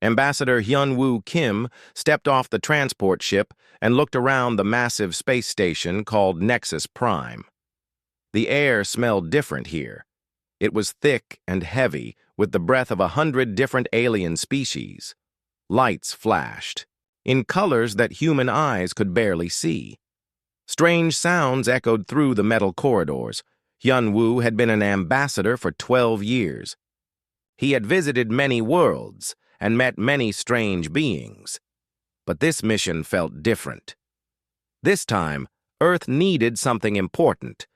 Ambassador Hyun-woo Kim stepped off the transport ship and looked around the massive space station called Nexus Prime. The air smelled different here. It was thick and heavy, with the breath of 100 different alien species. Lights flashed, in colors that human eyes could barely see. Strange sounds echoed through the metal corridors. Hyun-woo had been an ambassador for 12 years. He had visited many worlds and met many strange beings. But this mission felt different. This time, Earth needed something important.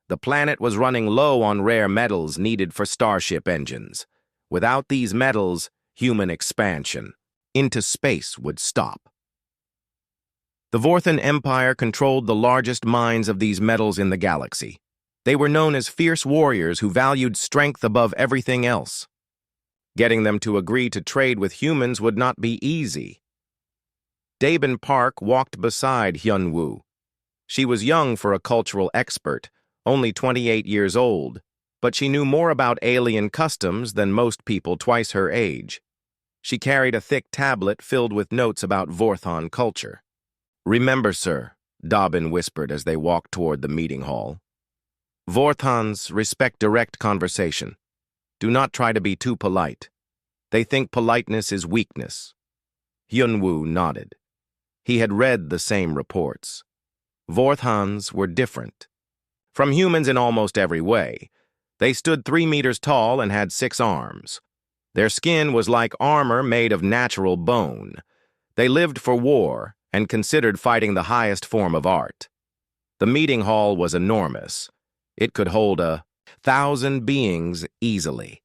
The planet was running low on rare metals needed for starship engines. Without these metals, human expansion into space would stop. The Vorthan Empire controlled the largest mines of these metals in the galaxy. They were known as fierce warriors who valued strength above everything else. Getting them to agree to trade with humans would not be easy. Dabin Park walked beside Hyun-woo. She was young for a cultural expert, only 28 years old, but she knew more about alien customs than most people twice her age. She carried a thick tablet filled with notes about Vorthan culture. "Remember, sir," Dabin whispered as they walked toward the meeting hall. "Vorthans respect direct conversation. Do not try to be too polite. They think politeness is weakness." Hyun-woo nodded. He had read the same reports. Vorthans were different. From humans in almost every way. They stood 3 meters tall and had 6 arms. Their skin was like armor made of natural bone. They lived for war and considered fighting the highest form of art. The meeting hall was enormous. It could hold 1,000 beings easily.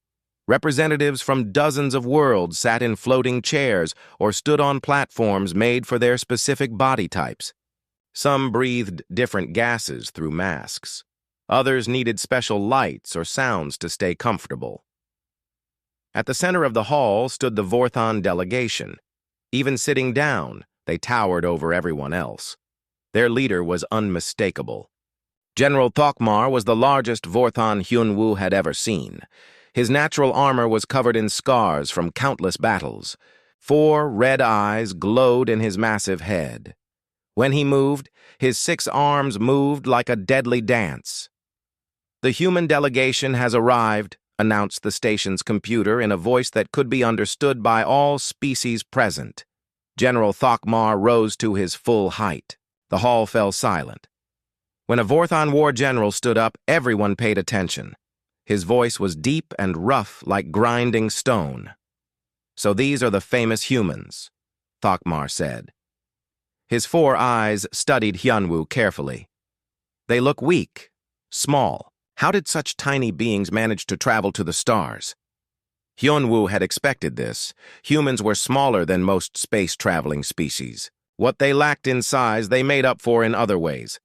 Representatives from dozens of worlds sat in floating chairs or stood on platforms made for their specific body types. Some breathed different gases through masks. Others needed special lights or sounds to stay comfortable. At the center of the hall stood the Vorthan delegation. Even sitting down, they towered over everyone else. Their leader was unmistakable. General Thokmar was the largest Vorthan Hyun-woo had ever seen. His natural armor was covered in scars from countless battles. 4 red eyes glowed in his massive head. When he moved, his 6 arms moved like a deadly dance. "The human delegation has arrived," announced the station's computer in a voice that could be understood by all species present. General Thokmar rose to his full height. The hall fell silent. When a Vorthan war general stood up, everyone paid attention. His voice was deep and rough like grinding stone. "So these are the famous humans," Thokmar said. His 4 eyes studied Hyun-woo carefully. "They look weak, small. How did such tiny beings manage to travel to the stars?" Hyun-woo had expected this. Humans were smaller than most space-traveling species. What they lacked in size, they made up for in other ways.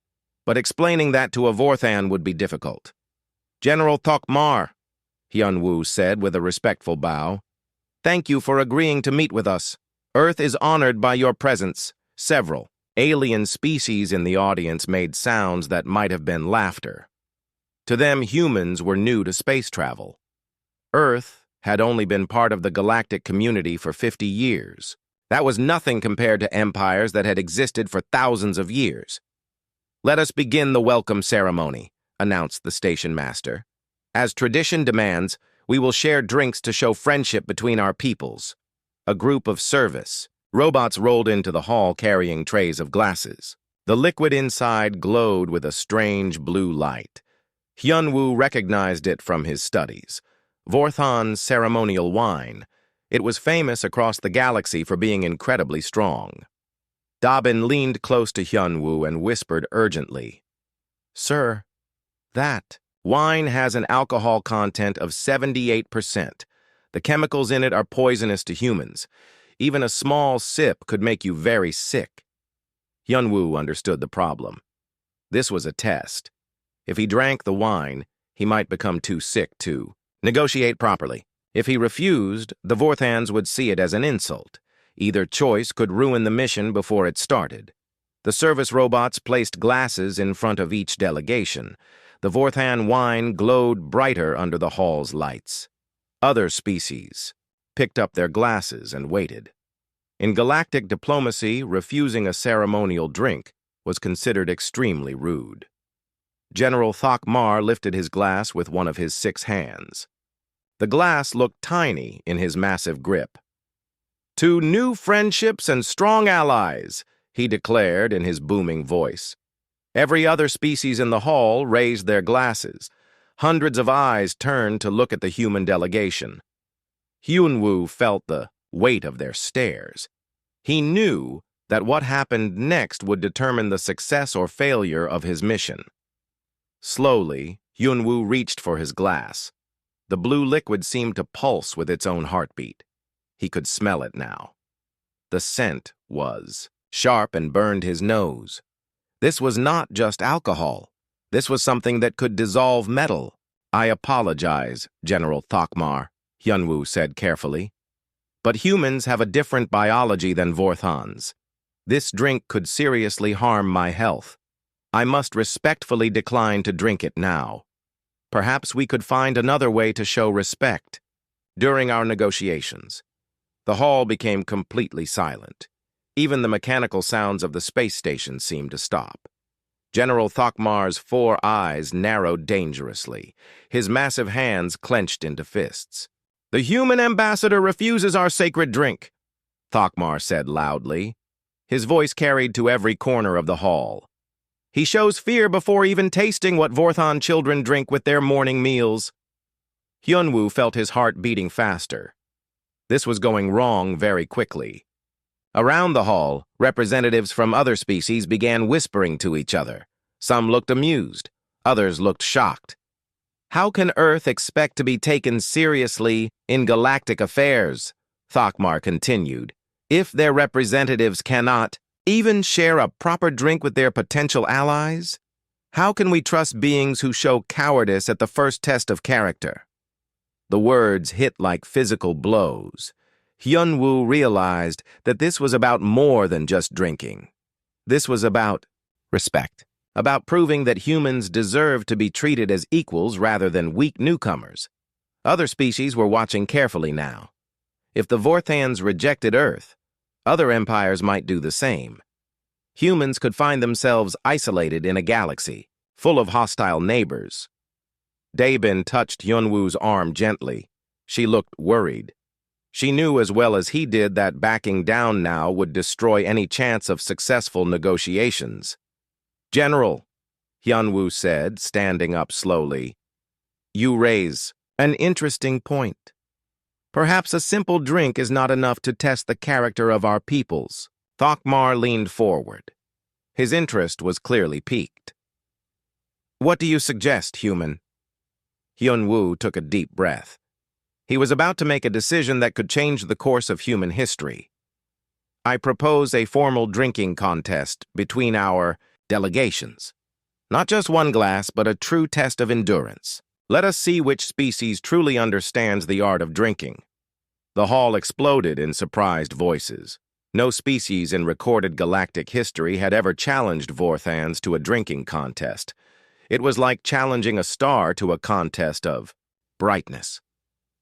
But explaining that to a Vorthan would be difficult. "General Thokmar," Hyun-woo said with a respectful bow, "thank you for agreeing to meet with us. Earth is honored by your presence." Several alien species in the audience made sounds that might have been laughter. To them, humans were new to space travel. Earth had only been part of the galactic community for 50 years. That was nothing compared to empires that had existed for thousands of years. "Let us begin the welcome ceremony," announced the station master. "As tradition demands, we will share drinks to show friendship between our peoples." A group of service robots rolled into the hall carrying trays of glasses. The liquid inside glowed with a strange blue light. Hyun-woo recognized it from his studies. Vorthan's ceremonial wine. It was famous across the galaxy for being incredibly strong. Dabin leaned close to Hyun-woo and whispered urgently, "Sir, that wine has an alcohol content of 78%. The chemicals in it are poisonous to humans. Even a small sip could make you very sick." Hyun-woo understood the problem. This was a test. If he drank the wine, he might become too sick to negotiate properly. If he refused, the Vorthans would see it as an insult. Either choice could ruin the mission before it started. The service robots placed glasses in front of each delegation. The Vorthan wine glowed brighter under the hall's lights. Other species picked up their glasses, and waited. In galactic diplomacy, refusing a ceremonial drink was considered extremely rude. General Thokmar lifted his glass with one of his 6 hands. The glass looked tiny in his massive grip. "To new friendships and strong allies," he declared in his booming voice. Every other species in the hall raised their glasses. Hundreds of eyes turned to look at the human delegation. Hyunwoo felt the weight of their stares. He knew that what happened next would determine the success or failure of his mission. Slowly, Hyunwoo reached for his glass. The blue liquid seemed to pulse with its own heartbeat. He could smell it now. The scent was sharp and burned his nose. This was not just alcohol. This was something that could dissolve metal. "I apologize, General Thokmar," Hyunwoo said carefully. "But humans have a different biology than Vorthons. This drink could seriously harm my health. I must respectfully decline to drink it now. Perhaps we could find another way to show respect." During our negotiations, the hall became completely silent. Even the mechanical sounds of the space station seemed to stop. General Thokmar's 4 eyes narrowed dangerously. His massive hands clenched into fists. "The human ambassador refuses our sacred drink," Thokmar said loudly. His voice carried to every corner of the hall. "He shows fear before even tasting what Vorthon children drink with their morning meals." Hyunwoo felt his heart beating faster. This was going wrong very quickly. Around the hall, representatives from other species began whispering to each other. Some looked amused, others looked shocked. "How can Earth expect to be taken seriously in galactic affairs," Thokmar continued, "if their representatives cannot even share a proper drink with their potential allies? How can we trust beings who show cowardice at the first test of character?" The words hit like physical blows. Hyunwoo realized that this was about more than just drinking. This was about respect, about proving that humans deserve to be treated as equals rather than weak newcomers. Other species were watching carefully now. If the Vorthans rejected Earth, other empires might do the same. Humans could find themselves isolated in a galaxy, full of hostile neighbors. Daebin touched Hyunwoo's arm gently. She looked worried. She knew as well as he did that backing down now would destroy any chance of successful negotiations. "General," Hyunwoo said, standing up slowly, "you raise an interesting point. Perhaps a simple drink is not enough to test the character of our peoples." Thokmar leaned forward. His interest was clearly piqued. "What do you suggest, human?" Hyunwoo took a deep breath. He was about to make a decision that could change the course of human history. "I propose a formal drinking contest between our delegations. Not just one glass, but a true test of endurance. Let us see which species truly understands the art of drinking." The hall exploded in surprised voices. No species in recorded galactic history had ever challenged Vorthans to a drinking contest. It was like challenging a star to a contest of brightness.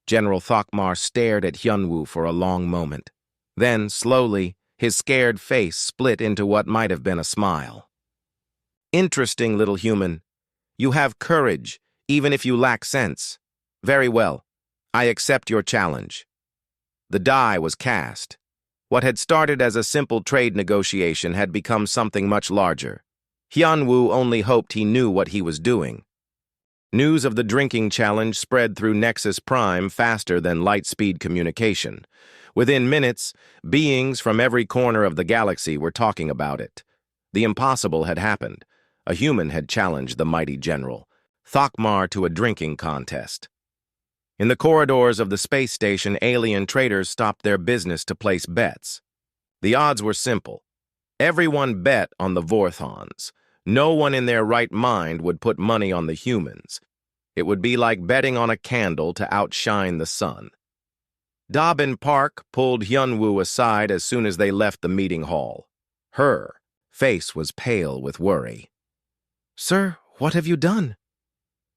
General Thokmar stared at Hyunwoo for a long moment. Then, slowly, his scared face split into what might have been a smile. "Interesting, little human. You have courage, even if you lack sense. Very well. I accept your challenge." The die was cast. What had started as a simple trade negotiation had become something much larger. Hyunwoo only hoped he knew what he was doing. News of the drinking challenge spread through Nexus Prime faster than light-speed communication. Within minutes, beings from every corner of the galaxy were talking about it. The impossible had happened. A human had challenged the mighty general, Thokmar, to a drinking contest. In the corridors of the space station, alien traders stopped their business to place bets. The odds were simple. Everyone bet on the Vorthons. No one in their right mind would put money on the humans. It would be like betting on a candle to outshine the sun. Dobbin Park pulled Hyunwoo aside as soon as they left the meeting hall. Her face was pale with worry. "Sir, what have you done?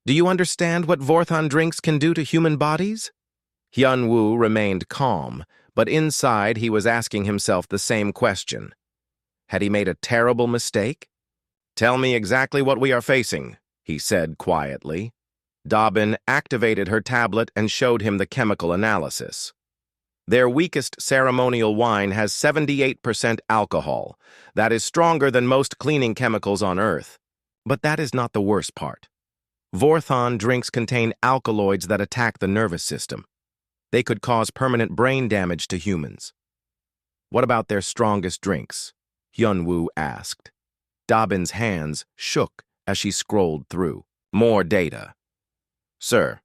Do you understand what Vorthon drinks can do to human bodies?" Hyun-woo remained calm, but inside he was asking himself the same question. Had he made a terrible mistake? "Tell me exactly what we are facing," he said quietly. Dobbin activated her tablet and showed him the chemical analysis. Their weakest ceremonial wine has 78% alcohol. That is stronger than most cleaning chemicals on Earth. But that is not the worst part. Vorthon drinks contain alkaloids that attack the nervous system. They could cause permanent brain damage to humans. "What about their strongest drinks?" Hyun-woo asked. Dobbin's hands shook as she scrolled through. More data. "Sir,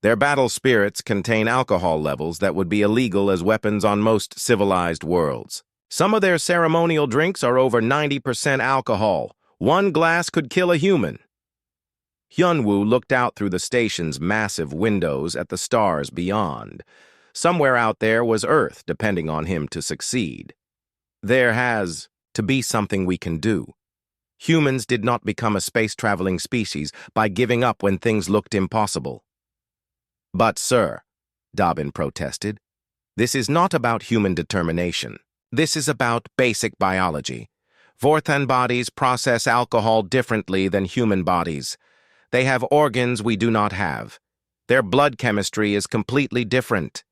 their battle spirits contain alcohol levels that would be illegal as weapons on most civilized worlds. Some of their ceremonial drinks are over 90% alcohol. One glass could kill a human." Hyun-woo looked out through the station's massive windows at the stars beyond. Somewhere out there was Earth, depending on him to succeed. There has to be something we can do. Humans did not become a space-traveling species by giving up when things looked impossible. "But, sir," Dobbin protested, "this is not about human determination. This is about basic biology. Vorthon bodies process alcohol differently than human bodies. They have organs we do not have. Their blood chemistry is completely different."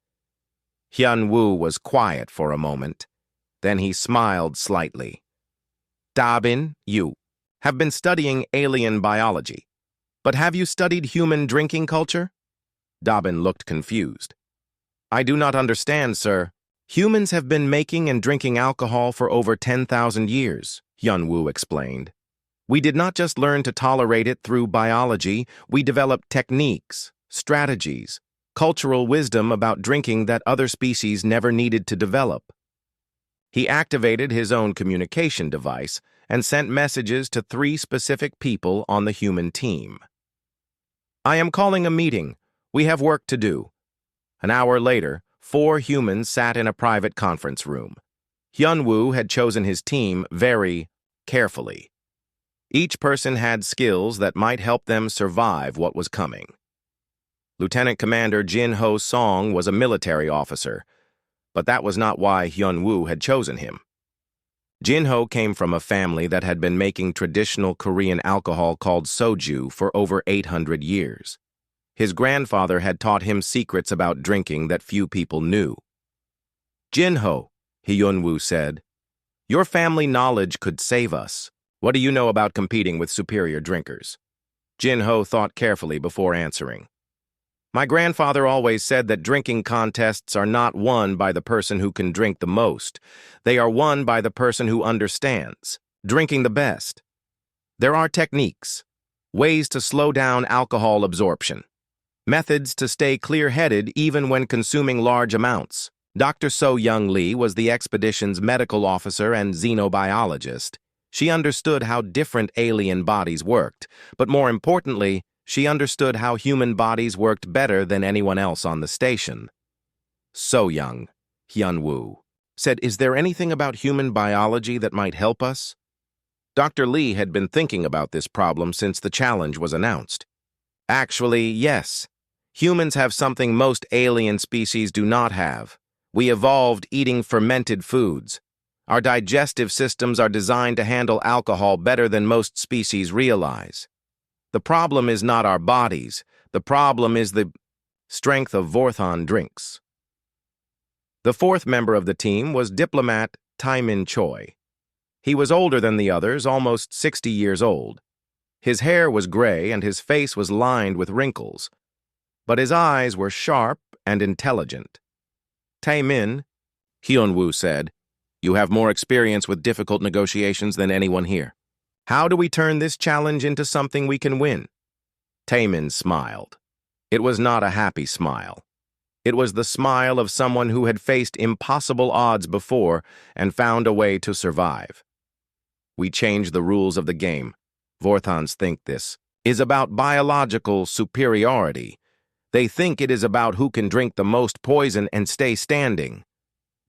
Hyun-woo was quiet for a moment. Then he smiled slightly. "Dobbin, you have been studying alien biology. But have you studied human drinking culture?" Dobbin looked confused. "I do not understand, sir. Humans have been making and drinking alcohol for over 10,000 years, Hyun-woo explained. We did not just learn to tolerate it through biology, we developed techniques, strategies, cultural wisdom about drinking that other species never needed to develop." He activated his own communication device and sent messages to 3 specific people on the human team. "I am calling a meeting. We have work to do." An hour later, 4 humans sat in a private conference room. Hyun-woo had chosen his team very carefully. Each person had skills that might help them survive what was coming. Lieutenant Commander Jin-ho Song was a military officer, but that was not why Hyun-woo had chosen him. Jin-ho came from a family that had been making traditional Korean alcohol called soju for over 800 years. His grandfather had taught him secrets about drinking that few people knew. "Jin-ho," Hyun-woo said, "your family knowledge could save us. What do you know about competing with superior drinkers?" Jin-ho thought carefully before answering. "My grandfather always said that drinking contests are not won by the person who can drink the most. They are won by the person who understands, drinking the best. There are techniques, ways to slow down alcohol absorption, methods to stay clear-headed even when consuming large amounts." Dr. So-Young Lee was the expedition's medical officer and xenobiologist. She understood how different alien bodies worked, but more importantly, she understood how human bodies worked better than anyone else on the station. "So-Young," Hyun-woo said, "is there anything about human biology that might help us?" Dr. Lee had been thinking about this problem since the challenge was announced. "Actually, yes. Humans have something most alien species do not have. We evolved eating fermented foods. Our digestive systems are designed to handle alcohol better than most species realize. The problem is not our bodies. The problem is the strength of Vorthon drinks." The 4th member of the team was diplomat Tae-min Choi. He was older than the others, almost 60 years old. His hair was gray and his face was lined with wrinkles, but his eyes were sharp and intelligent. "Tae-min," Hyun-woo said, "you have more experience with difficult negotiations than anyone here. How do we turn this challenge into something we can win?" Tae-min smiled. It was not a happy smile. It was the smile of someone who had faced impossible odds before and found a way to survive. "We change the rules of the game. Vorthons think this is about biological superiority. They think it is about who can drink the most poison and stay standing.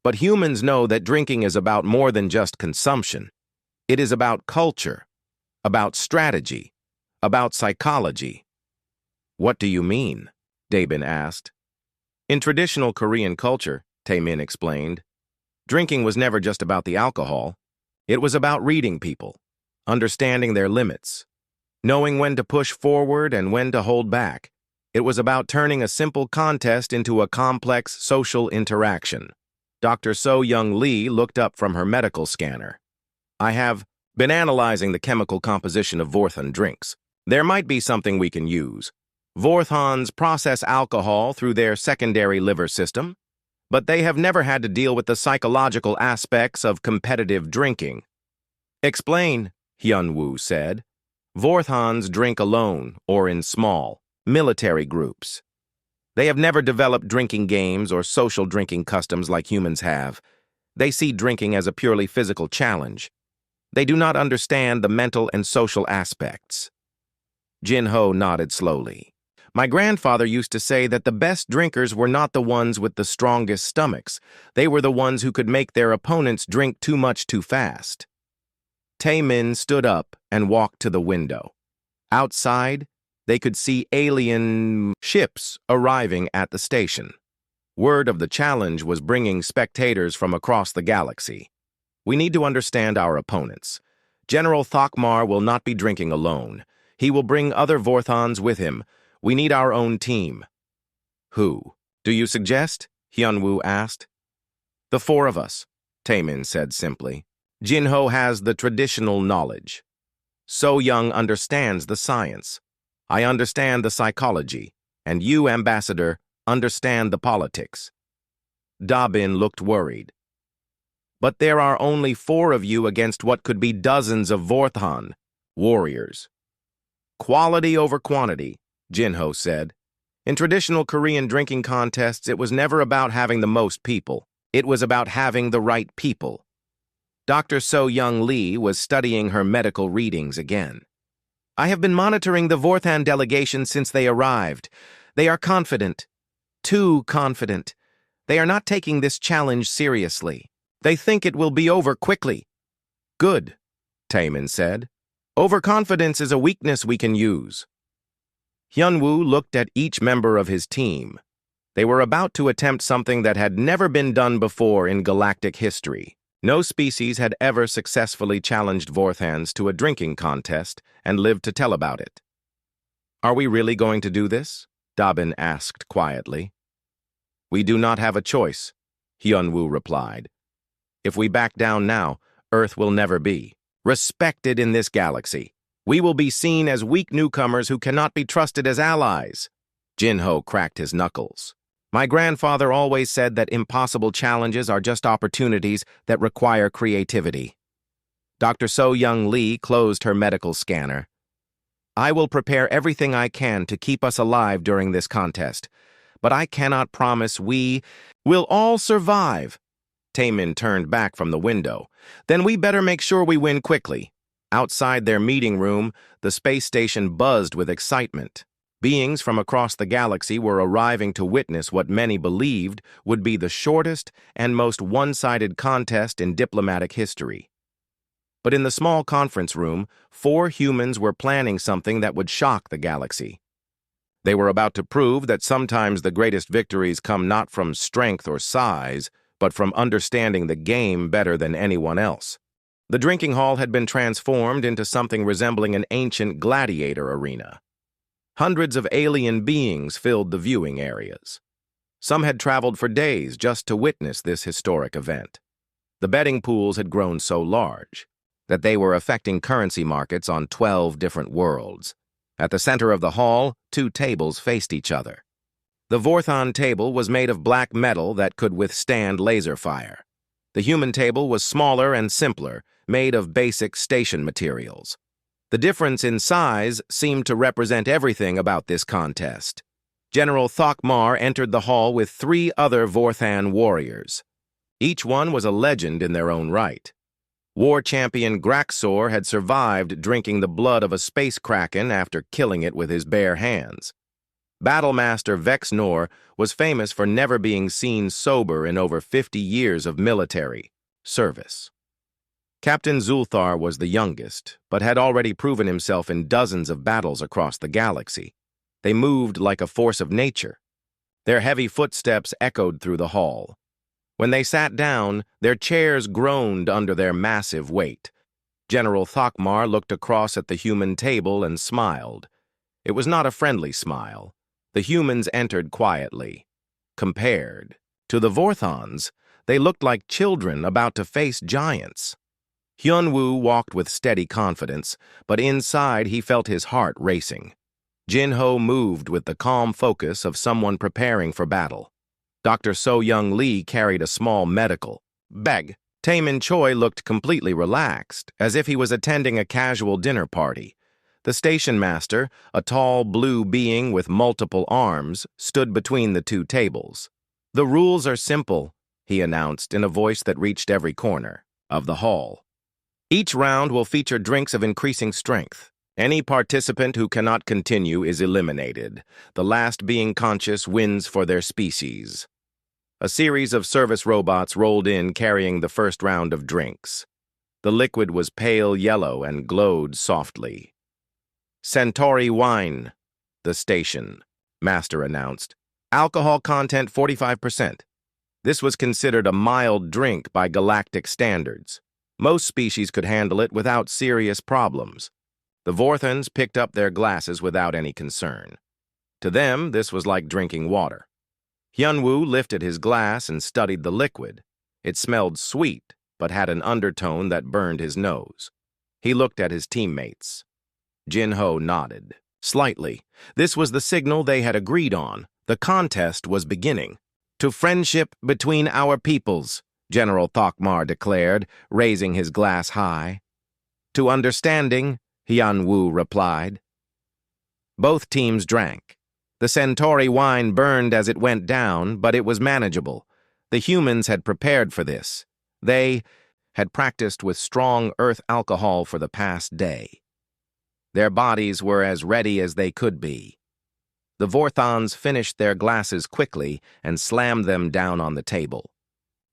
But humans know that drinking is about more than just consumption. It is about culture, about strategy, about psychology." "What do you mean?" Dabin asked. In traditional Korean culture, Taemin explained, drinking was never just about the alcohol. It was about reading people, understanding their limits, knowing when to push forward and when to hold back. It was about turning a simple contest into a complex social interaction. Dr. So-Young Lee looked up from her medical scanner. I have been analyzing the chemical composition of Vorthon drinks. There might be something we can use. Vorthons process alcohol through their secondary liver system, but they have never had to deal with the psychological aspects of competitive drinking. Explain, Hyun-woo said. Vorthons drink alone or in small, military groups. They have never developed drinking games or social drinking customs like humans have. They see drinking as a purely physical challenge. They do not understand the mental and social aspects. Jin-ho nodded slowly. My grandfather used to say that the best drinkers were not the ones with the strongest stomachs. They were the ones who could make their opponents drink too much too fast. Taemin stood up and walked to the window. Outside, they could see alien ships arriving at the station. Word of the challenge was bringing spectators from across the galaxy. We need to understand our opponents. General Thokmar will not be drinking alone. He will bring other Vorthons with him. We need our own team. Who do you suggest? Hyun-woo asked. The four of us, Taemin said simply. Jin-ho has the traditional knowledge. So-Young understands the science. I understand the psychology. And you, Ambassador, understand the politics. Da-bin looked worried. But there are only 4 of you against what could be dozens of Vorthon, warriors. Quality over quantity, Jin-ho said. In traditional Korean drinking contests, it was never about having the most people. It was about having the right people. Dr. So-Young Lee was studying her medical readings again. I have been monitoring the Vorthon delegation since they arrived. They are confident. Too confident. They are not taking this challenge seriously. They think it will be over quickly. Good, Taemin said. Overconfidence is a weakness we can use. Hyun-woo looked at each member of his team. They were about to attempt something that had never been done before in galactic history. No species had ever successfully challenged Vorthons to a drinking contest and lived to tell about it. Are we really going to do this? Da-bin asked quietly. We do not have a choice, Hyun-woo replied. If we back down now, Earth will never be respected in this galaxy. We will be seen as weak newcomers who cannot be trusted as allies. Jin-ho cracked his knuckles. My grandfather always said that impossible challenges are just opportunities that require creativity. Dr. So-Young Lee closed her medical scanner. I will prepare everything I can to keep us alive during this contest, but I cannot promise we will all survive. Taemin turned back from the window. Then we better make sure we win quickly. Outside their meeting room, the space station buzzed with excitement. Beings from across the galaxy were arriving to witness what many believed would be the shortest and most one-sided contest in diplomatic history. But in the small conference room, 4 humans were planning something that would shock the galaxy. They were about to prove that sometimes the greatest victories come not from strength or size, but from understanding the game better than anyone else. The drinking hall had been transformed into something resembling an ancient gladiator arena. Hundreds of alien beings filled the viewing areas. Some had traveled for days just to witness this historic event. The betting pools had grown so large that they were affecting currency markets on 12 different worlds. At the center of the hall, 2 tables faced each other. The Vorthon table was made of black metal that could withstand laser fire. The human table was smaller and simpler, made of basic station materials. The difference in size seemed to represent everything about this contest. General Thokmar entered the hall with 3 other Vorthon warriors. Each one was a legend in their own right. War champion Graxor had survived drinking the blood of a space kraken after killing it with his bare hands. Battlemaster Vexnor was famous for never being seen sober in over 50 years of military service. Captain Zulthar was the youngest, but had already proven himself in dozens of battles across the galaxy. They moved like a force of nature. Their heavy footsteps echoed through the hall. When they sat down, their chairs groaned under their massive weight. General Thokmar looked across at the human table and smiled. It was not a friendly smile. The humans entered quietly. Compared to the Vorthons, they looked like children about to face giants. Hyunwoo walked with steady confidence, but inside he felt his heart racing. Jin-ho moved with the calm focus of someone preparing for battle. Dr. So-Young Lee carried a small medical bag. Taemin Choi looked completely relaxed, as if he was attending a casual dinner party. The station master, a tall blue being with multiple arms, stood between the two tables. "The rules are simple," he announced in a voice that reached every corner of the hall. "Each round will feature drinks of increasing strength. Any participant who cannot continue is eliminated. The last being conscious wins for their species." A series of service robots rolled in carrying the first round of drinks. The liquid was pale yellow and glowed softly. "Centauri wine," the station master announced. "Alcohol content 45%. This was considered a mild drink by galactic standards. Most species could handle it without serious problems. The Vorthons picked up their glasses without any concern. To them, this was like drinking water. Hyunwoo lifted his glass and studied the liquid. It smelled sweet, but had an undertone that burned his nose. He looked at his teammates. Jin-ho nodded. Slightly. This was the signal they had agreed on. The contest was beginning. "To friendship between our peoples," General Thokmar declared, raising his glass high. "To understanding," Hyunwoo replied. Both teams drank. The Centauri wine burned as it went down, but it was manageable. The humans had prepared for this. They had practiced with strong earth alcohol for the past day. Their bodies were as ready as they could be. The Vorthons finished their glasses quickly and slammed them down on the table.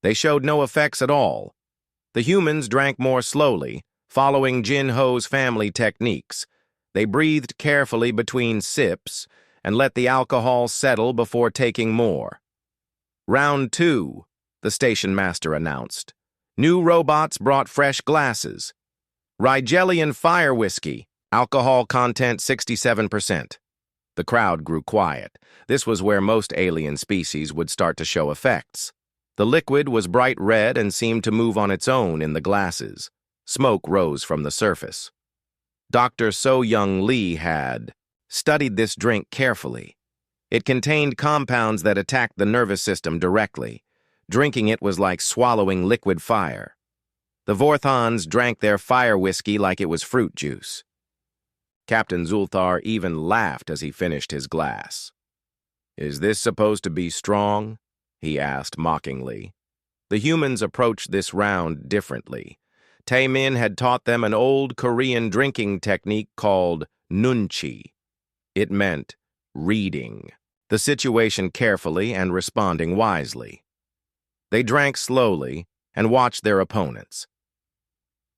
They showed no effects at all. The humans drank more slowly, following Jin-ho's family techniques. They breathed carefully between sips and let the alcohol settle before taking more. "Round 2, the station master announced. New robots brought fresh glasses. Rigelian fire whiskey, alcohol content 67%. The crowd grew quiet. This was where most alien species would start to show effects. The liquid was bright red and seemed to move on its own in the glasses. Smoke rose from the surface. Dr. So-Young Lee had studied this drink carefully. It contained compounds that attacked the nervous system directly. Drinking it was like swallowing liquid fire. The Vorthons drank their fire whiskey like it was fruit juice. Captain Zulthar even laughed as he finished his glass. "Is this supposed to be strong?" he asked mockingly. The humans approached this round differently. Taemin had taught them an old Korean drinking technique called nunchi. It meant reading the situation carefully and responding wisely. They drank slowly and watched their opponents.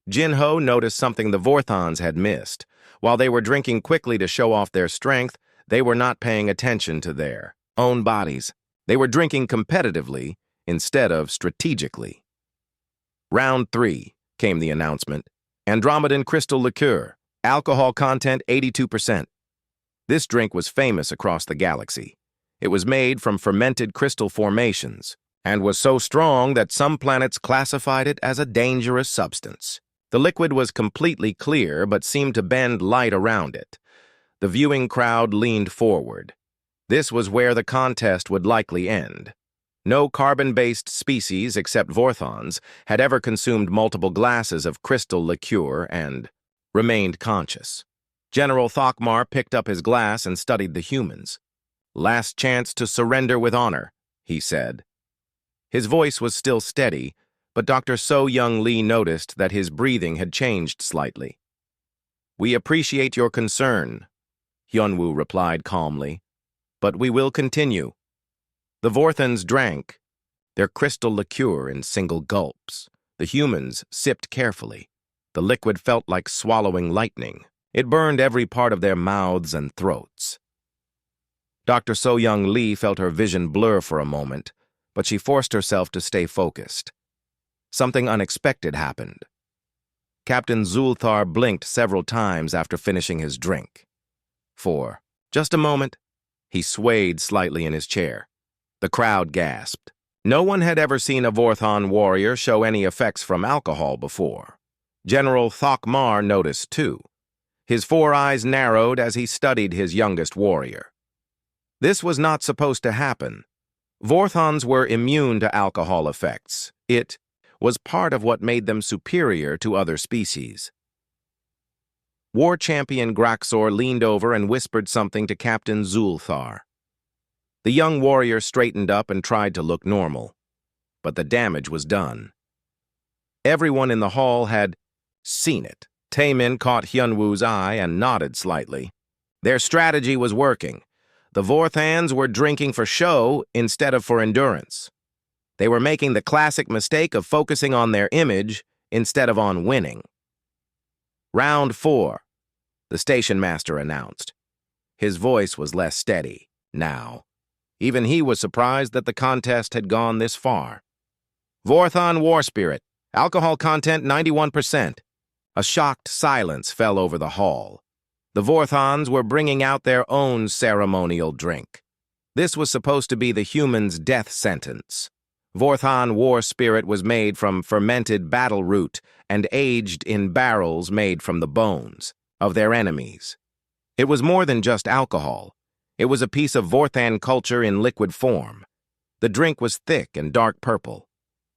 Jin-ho noticed something the Vorthons had missed. While they were drinking quickly to show off their strength, they were not paying attention to their own bodies. They were drinking competitively instead of strategically. "Round 3, came the announcement. Andromedan crystal liqueur, alcohol content 82%. This drink was famous across the galaxy. It was made from fermented crystal formations and was so strong that some planets classified it as a dangerous substance. The liquid was completely clear but seemed to bend light around it. The viewing crowd leaned forward. This was where the contest would likely end. No carbon-based species except Vorthons had ever consumed multiple glasses of crystal liqueur and remained conscious. General Thokmar picked up his glass and studied the humans. "Last chance to surrender with honor," he said. His voice was still steady, but Dr. So-Young Lee noticed that his breathing had changed slightly. "We appreciate your concern," Hyunwoo replied calmly, "but we will continue." The Vorthons drank their crystal liqueur in single gulps. The humans sipped carefully. The liquid felt like swallowing lightning. It burned every part of their mouths and throats. Dr. So-Young Lee felt her vision blur for a moment, but she forced herself to stay focused. Something unexpected happened. Captain Zulthar blinked several times after finishing his drink. For just a moment, he swayed slightly in his chair. The crowd gasped. No one had ever seen a Vorthon warrior show any effects from alcohol before. General Thokmar noticed too. His 4 eyes narrowed as he studied his youngest warrior. This was not supposed to happen. Vorthons were immune to alcohol effects. It was part of what made them superior to other species. War champion Graxor leaned over and whispered something to Captain Zulthar. The young warrior straightened up and tried to look normal, but the damage was done. Everyone in the hall had seen it. Taemin caught Hyunwoo's eye and nodded slightly. Their strategy was working. The Vorthans were drinking for show instead of for endurance. They were making the classic mistake of focusing on their image instead of on winning. Round 4, the station master announced. His voice was less steady now. Even he was surprised that the contest had gone this far. Vorthon War Spirit, alcohol content 91%. A shocked silence fell over the hall. The Vorthons were bringing out their own ceremonial drink. This was supposed to be the humans' death sentence. Vorthon War Spirit was made from fermented battle root and aged in barrels made from the bones of their enemies. It was more than just alcohol. It was a piece of Vorthan culture in liquid form. The drink was thick and dark purple.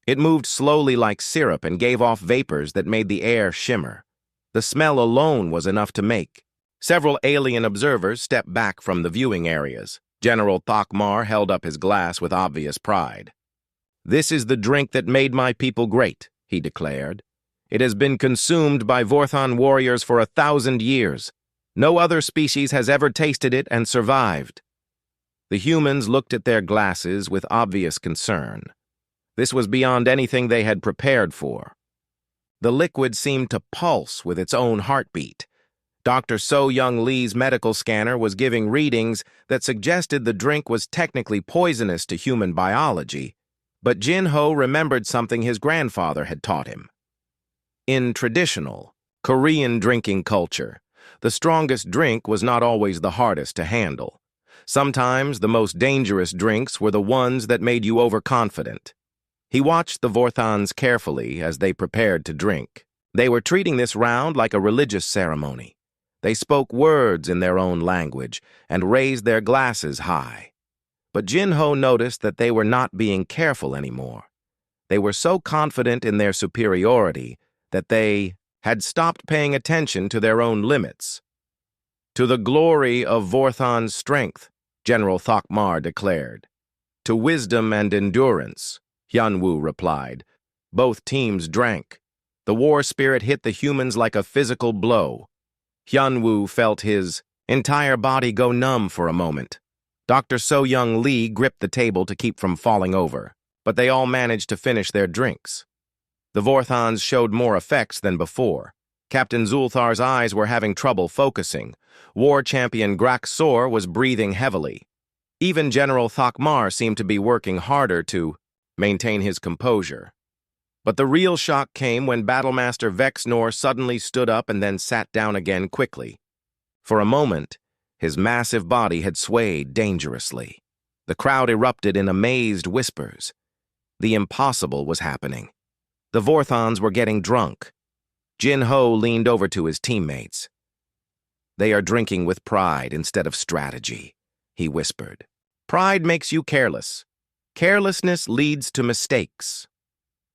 It moved slowly like syrup and gave off vapors that made the air shimmer. The smell alone was enough to make. Several alien observers stepped back from the viewing areas. General Thokmar held up his glass with obvious pride. "This is the drink that made my people great," he declared. "It has been consumed by Vorthon warriors for 1,000 years. No other species has ever tasted it and survived." The humans looked at their glasses with obvious concern. This was beyond anything they had prepared for. The liquid seemed to pulse with its own heartbeat. Dr. So-Young Lee's medical scanner was giving readings that suggested the drink was technically poisonous to human biology, but Jin-Ho remembered something his grandfather had taught him. In traditional Korean drinking culture, the strongest drink was not always the hardest to handle. Sometimes the most dangerous drinks were the ones that made you overconfident. He watched the Vorthons carefully as they prepared to drink. They were treating this round like a religious ceremony. They spoke words in their own language and raised their glasses high. But Jin-Ho noticed that they were not being careful anymore. They were so confident in their superiority that they had stopped paying attention to their own limits. "To the glory of Vorthon's strength," General Thokmar declared. "To wisdom and endurance," Hyunwoo replied. Both teams drank. The war spirit hit the humans like a physical blow. Hyunwoo felt his entire body go numb for a moment. Dr. So-Young Lee gripped the table to keep from falling over, but they all managed to finish their drinks. The Vorthons showed more effects than before. Captain Zulthar's eyes were having trouble focusing. War champion Graxor was breathing heavily. Even General Thokmar seemed to be working harder to maintain his composure. But the real shock came when Battlemaster Vexnor suddenly stood up and then sat down again quickly. For a moment, his massive body had swayed dangerously. The crowd erupted in amazed whispers. The impossible was happening. The Vorthons were getting drunk. Jin-Ho leaned over to his teammates. "They are drinking with pride instead of strategy," he whispered. "Pride makes you careless. Carelessness leads to mistakes."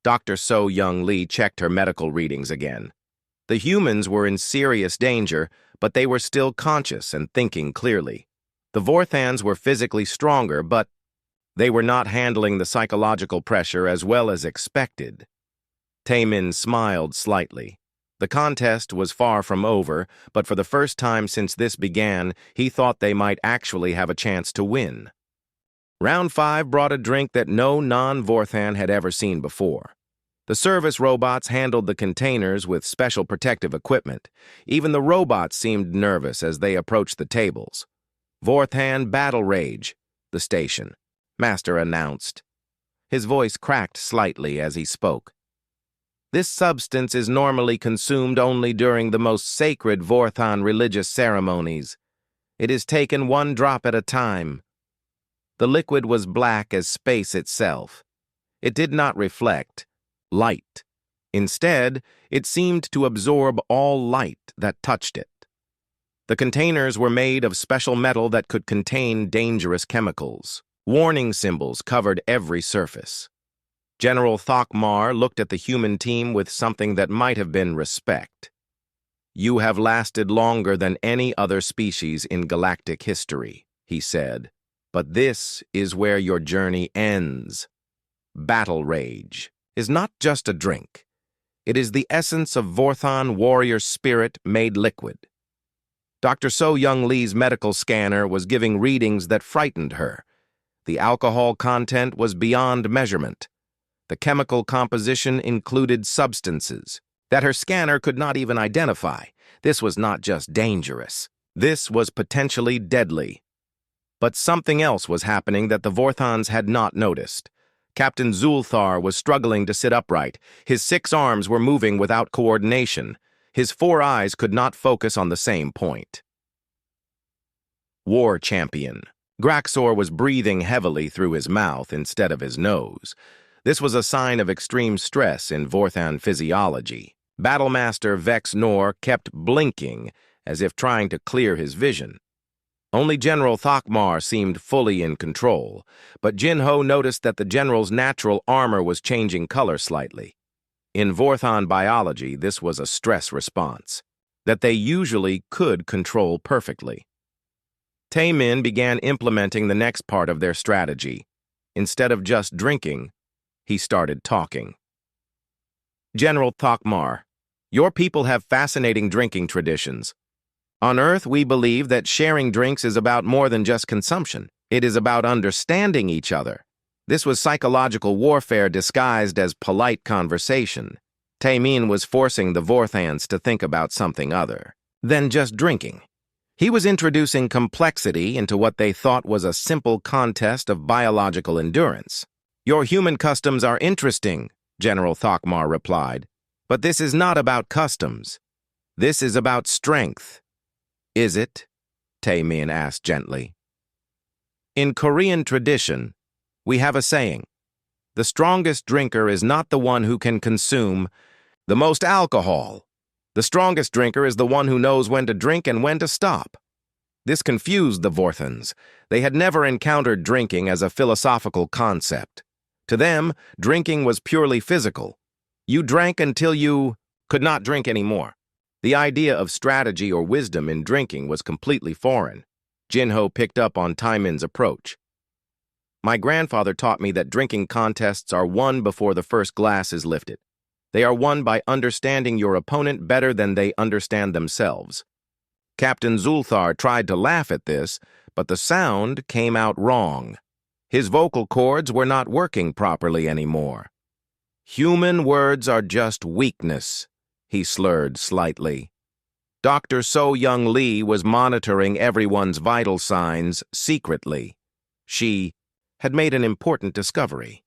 Dr. So-Young Lee checked her medical readings again. The humans were in serious danger, but they were still conscious and thinking clearly. The Vorthans were physically stronger, but they were not handling the psychological pressure as well as expected. Taemin smiled slightly. The contest was far from over, but for the first time since this began, he thought they might actually have a chance to win. Round 5 brought a drink that no non-Vorthan had ever seen before. The service robots handled the containers with special protective equipment. Even the robots seemed nervous as they approached the tables. Vorthan Battle Rage, the station master announced. His voice cracked slightly as he spoke. This substance is normally consumed only during the most sacred Vorthan religious ceremonies. It is taken one drop at a time. The liquid was black as space itself. It did not reflect light. Instead, it seemed to absorb all light that touched it. The containers were made of special metal that could contain dangerous chemicals. Warning symbols covered every surface. General Thokmar looked at the human team with something that might have been respect. "You have lasted longer than any other species in galactic history," he said. "But this is where your journey ends. Battle Rage is not just a drink. It is the essence of Vorthan warrior spirit made liquid." Dr. So-Young Lee's medical scanner was giving readings that frightened her. The alcohol content was beyond measurement. The chemical composition included substances that her scanner could not even identify. This was not just dangerous. This was potentially deadly. But something else was happening that the Vorthans had not noticed. Captain Zulthar was struggling to sit upright. His 6 arms were moving without coordination. His 4 eyes could not focus on the same point. War champion. Graxor was breathing heavily through his mouth instead of his nose. This was a sign of extreme stress in Vorthan physiology. Battlemaster Vex Nor kept blinking as if trying to clear his vision. Only General Thokmar seemed fully in control, but Jinho noticed that the general's natural armor was changing color slightly. In Vorthan biology, this was a stress response that they usually could control perfectly. Taemin began implementing the next part of their strategy. Instead of just drinking, he started talking. "General Thokmar, your people have fascinating drinking traditions. On Earth, we believe that sharing drinks is about more than just consumption. It is about understanding each other. This was psychological warfare disguised as polite conversation. Taemin was forcing the Vorthans to think about something other than just drinking. He was introducing complexity into what they thought was a simple contest of biological endurance. "Your human customs are interesting," General Thokmar replied. "But this is not about customs. This is about strength." "Is it?" Taemin asked gently. "In Korean tradition, we have a saying, the strongest drinker is not the one who can consume the most alcohol. The strongest drinker is the one who knows when to drink and when to stop." This confused the Vorthans. They had never encountered drinking as a philosophical concept. To them, drinking was purely physical. You drank until you could not drink anymore. The idea of strategy or wisdom in drinking was completely foreign. Jinho picked up on Taemin's approach. "My grandfather taught me that drinking contests are won before the first glass is lifted. They are won by understanding your opponent better than they understand themselves." Captain Zulthar tried to laugh at this, but the sound came out wrong. His vocal cords were not working properly anymore. "Human words are just weakness," he slurred slightly. Dr. So-Young Lee was monitoring everyone's vital signs secretly. She had made an important discovery.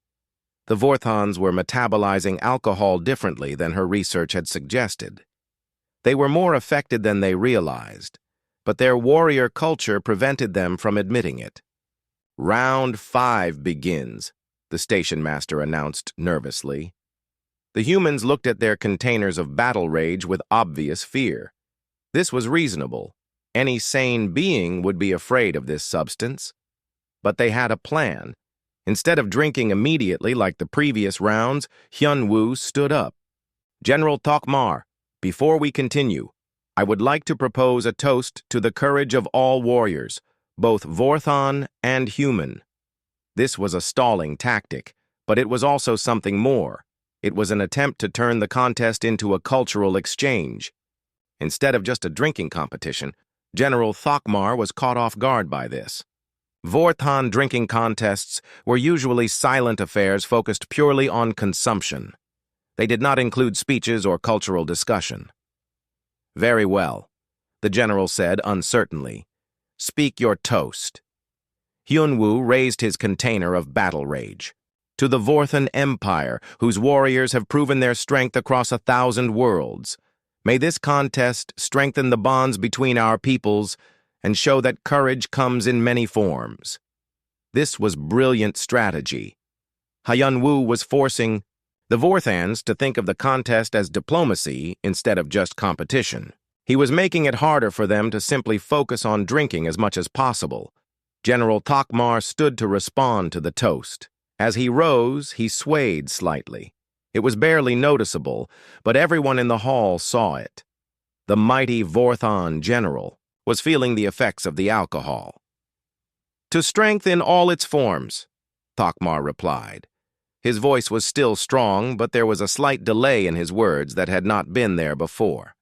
The Vorthans were metabolizing alcohol differently than her research had suggested. They were more affected than they realized, but their warrior culture prevented them from admitting it. "Round 5 begins," the station master announced nervously. The humans looked at their containers of battle rage with obvious fear. This was reasonable. Any sane being would be afraid of this substance. But they had a plan. Instead of drinking immediately like the previous rounds, Hyun-woo stood up. "General Thokmar, before we continue, I would like to propose a toast to the courage of all warriors, both Vorthan and human." This was a stalling tactic, but it was also something more. It was an attempt to turn the contest into a cultural exchange. Instead of just a drinking competition, General Thokmar was caught off guard by this. Vorthan drinking contests were usually silent affairs focused purely on consumption. They did not include speeches or cultural discussion. "Very well," the general said uncertainly. Speak your toast." Hyunwoo raised his container of battle rage. "To the Vorthan Empire, whose warriors have proven their strength across 1,000 worlds. May this contest strengthen the bonds between our peoples and show that courage comes in many forms." This was brilliant strategy. Hyunwoo was forcing the Vorthans to think of the contest as diplomacy instead of just competition. He was making it harder for them to simply focus on drinking as much as possible. General Takmar stood to respond to the toast. As he rose, he swayed slightly. It was barely noticeable, but everyone in the hall saw it. The mighty Vorthan general was feeling the effects of the alcohol. "To strength in all its forms," Takmar replied. His voice was still strong, but there was a slight delay in his words that had not been there before.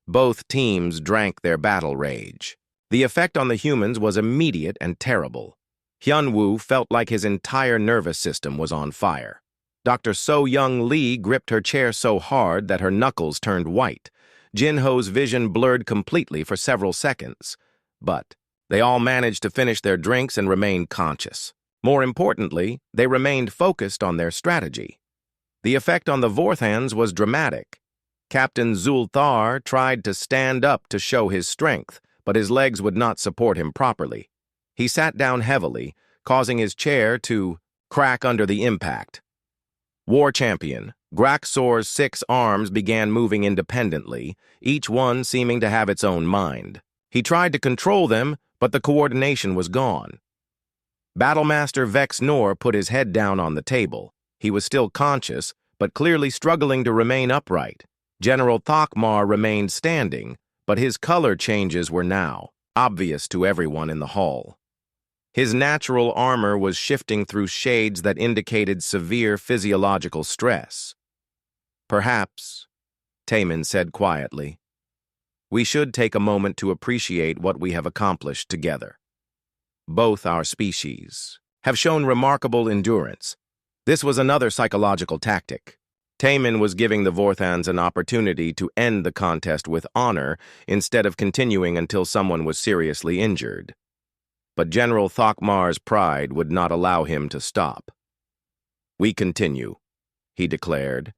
Both teams drank their battle rage. The effect on the humans was immediate and terrible. Hyunwoo felt like his entire nervous system was on fire. Dr. So-Young Lee gripped her chair so hard that her knuckles turned white. Jinho's vision blurred completely for several seconds. But they all managed to finish their drinks and remain conscious. More importantly, they remained focused on their strategy. The effect on the Vorthans was dramatic. Captain Zulthar tried to stand up to show his strength, but his legs would not support him properly. He sat down heavily, causing his chair to crack under the impact. War champion, Graxor's 6 arms began moving independently, each one seeming to have its own mind. He tried to control them, but the coordination was gone. Battlemaster Vex Nor put his head down on the table. He was still conscious, but clearly struggling to remain upright. General Takmar remained standing, but his color changes were now obvious to everyone in the hall. His natural armor was shifting through shades that indicated severe physiological stress. "Perhaps," Taemin said quietly, "we should take a moment to appreciate what we have accomplished together. Both our species have shown remarkable endurance." This was another psychological tactic. Taemin was giving the Vorthans an opportunity to end the contest with honor instead of continuing until someone was seriously injured. But General Thakmar's pride would not allow him to stop. "We continue," he declared,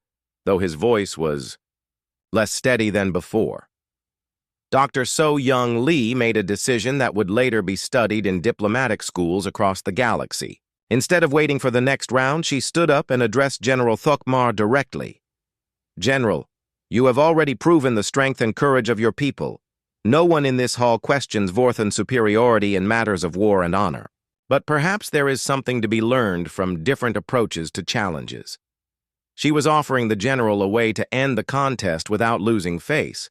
though his voice was less steady than before. Dr. So-Young Lee made a decision that would later be studied in diplomatic schools across the galaxy. Instead of waiting for the next round, she stood up and addressed General Thokmar directly. "General, you have already proven the strength and courage of your people. No one in this hall questions Vorthan superiority in matters of war and honor. But perhaps there is something to be learned from different approaches to challenges." She was offering the general a way to end the contest without losing face.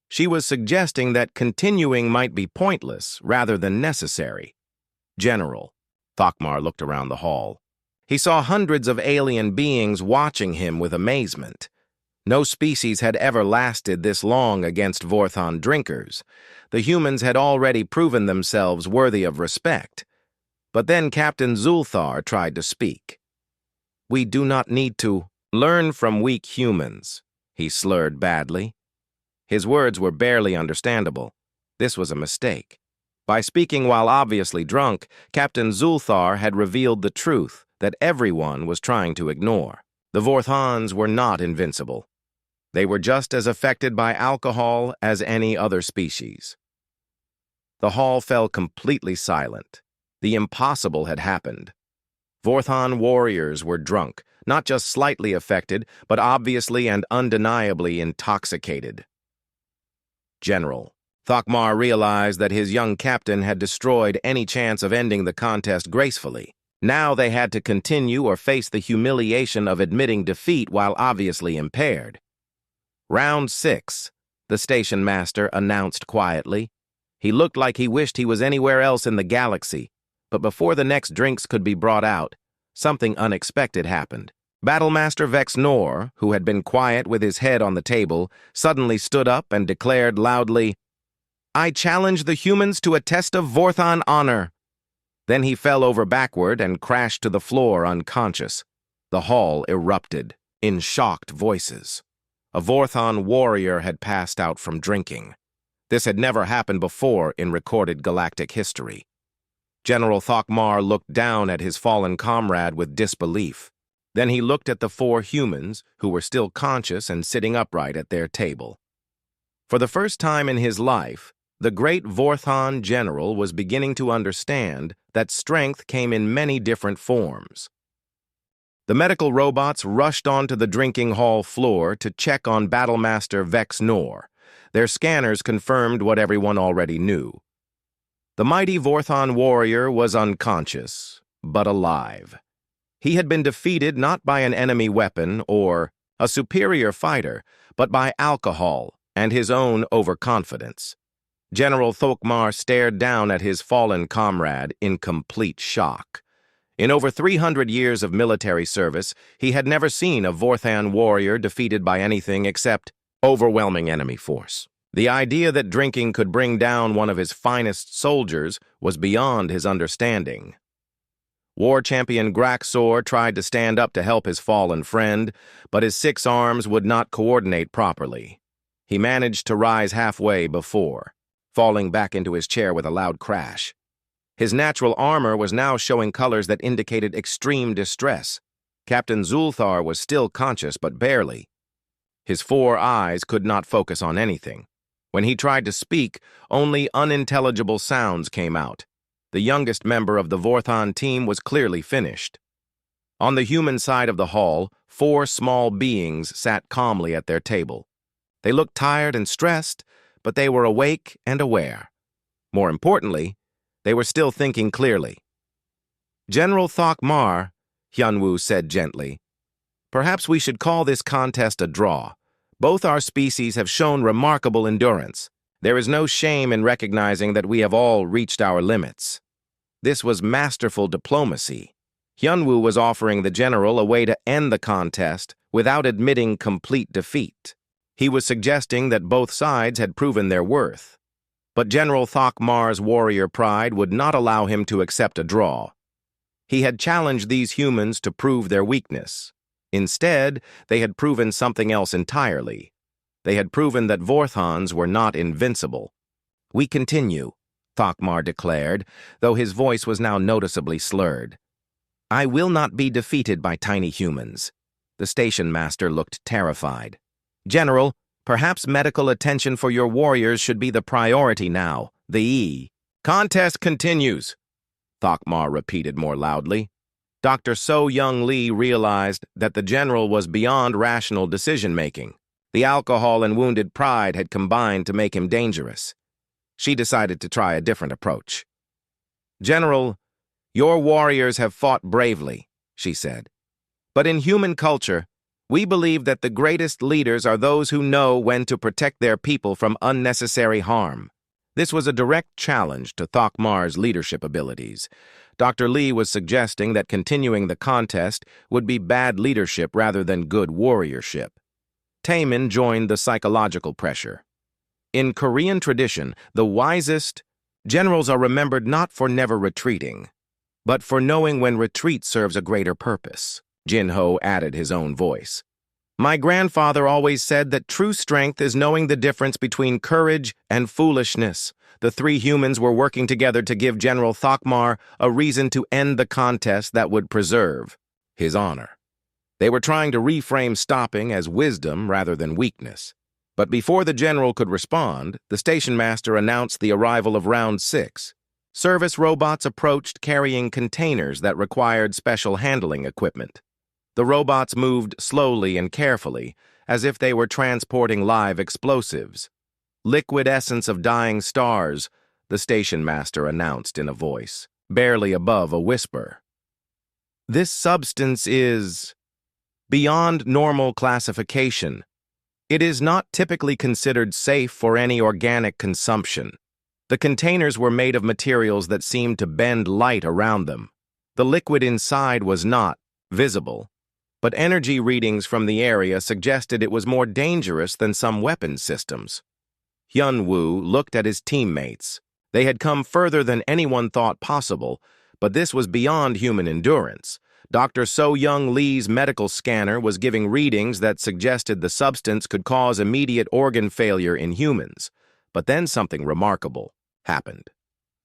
She was suggesting that continuing might be pointless rather than necessary. "General," Thokmar looked around the hall. He saw hundreds of alien beings watching him with amazement. No species had ever lasted this long against Vorthan drinkers. The humans had already proven themselves worthy of respect. But then Captain Zulthar tried to speak. "We do not need to learn from weak humans," he slurred badly. His words were barely understandable. This was a mistake. By speaking while obviously drunk, Captain Zulthar had revealed the truth that everyone was trying to ignore. The Vorthans were not invincible. They were just as affected by alcohol as any other species. The hall fell completely silent. The impossible had happened. Vorthan warriors were drunk, not just slightly affected, but obviously and undeniably intoxicated. "General," Thokmar realized that his young captain had destroyed any chance of ending the contest gracefully. Now they had to continue or face the humiliation of admitting defeat while obviously impaired. "Round 6, the station master announced quietly. He looked like he wished he was anywhere else in the galaxy, but before the next drinks could be brought out, something unexpected happened. Battlemaster Vex Nor, who had been quiet with his head on the table, suddenly stood up and declared loudly, "I challenge the humans to a test of Vorthan honor." Then he fell over backward and crashed to the floor unconscious. The hall erupted in shocked voices. A Vorthan warrior had passed out from drinking. This had never happened before in recorded galactic history. General Thokmar looked down at his fallen comrade with disbelief. Then he looked at the 4 humans who were still conscious and sitting upright at their table. For the first time in his life, the great Vorthon general was beginning to understand that strength came in many different forms. The medical robots rushed onto the drinking hall floor to check on Battlemaster Vex Nor. Their scanners confirmed what everyone already knew. The mighty Vorthon warrior was unconscious, but alive. He had been defeated not by an enemy weapon or a superior fighter, but by alcohol and his own overconfidence. General Thokmar stared down at his fallen comrade in complete shock. In over 300 years of military service, he had never seen a Vorthon warrior defeated by anything except overwhelming enemy force. The idea that drinking could bring down one of his finest soldiers was beyond his understanding. War champion Graxor tried to stand up to help his fallen friend, but his 6 arms would not coordinate properly. He managed to rise halfway before, falling back into his chair with a loud crash. His natural armor was now showing colors that indicated extreme distress. Captain Zulthar was still conscious, but barely. His 4 eyes could not focus on anything. When he tried to speak, only unintelligible sounds came out. The youngest member of the Vorthon team was clearly finished. On the human side of the hall, 4 small beings sat calmly at their table. They looked tired and stressed, but they were awake and aware. More importantly, they were still thinking clearly. "General Thokmar," Hyunwoo said gently, "perhaps we should call this contest a draw. Both our species have shown remarkable endurance. There is no shame in recognizing that we have all reached our limits." This was masterful diplomacy. Hyunwoo was offering the general a way to end the contest without admitting complete defeat. He was suggesting that both sides had proven their worth. But General Thokmar's warrior pride would not allow him to accept a draw. He had challenged these humans to prove their weakness. Instead, they had proven something else entirely. They had proven that Vorthons were not invincible. "We continue," Thokmar declared, though his voice was now noticeably slurred. "I will not be defeated by tiny humans." The station master looked terrified. "General, perhaps medical attention for your warriors should be the priority now. The contest continues," Thokmar repeated more loudly. Dr. So-Young Lee realized that the general was beyond rational decision-making. The alcohol and wounded pride had combined to make him dangerous. She decided to try a different approach. "General, your warriors have fought bravely," she said. "But in human culture, we believe that the greatest leaders are those who know when to protect their people from unnecessary harm." This was a direct challenge to Thokmar's leadership abilities. Dr. Lee was suggesting that continuing the contest would be bad leadership rather than good warriorship. Taemin joined the psychological pressure. In Korean tradition, the wisest generals are remembered not for never retreating, but for knowing when retreat serves a greater purpose. Jinho added his own voice. "My grandfather always said that true strength is knowing the difference between courage and foolishness." The 3 humans were working together to give General Thokmar a reason to end the contest that would preserve his honor. They were trying to reframe stopping as wisdom rather than weakness. But before the general could respond, the station master announced the arrival of Round 6. Service robots approached carrying containers that required special handling equipment. The robots moved slowly and carefully, as if they were transporting live explosives. "Liquid essence of dying stars," the station master announced in a voice, barely above a whisper. "This substance is beyond normal classification. It is not typically considered safe for any organic consumption." The containers were made of materials that seemed to bend light around them. The liquid inside was not visible, but energy readings from the area suggested it was more dangerous than some weapon systems. Hyunwoo looked at his teammates. They had come further than anyone thought possible, but this was beyond human endurance. Dr. So-Young Lee's medical scanner was giving readings that suggested the substance could cause immediate organ failure in humans. But then something remarkable happened.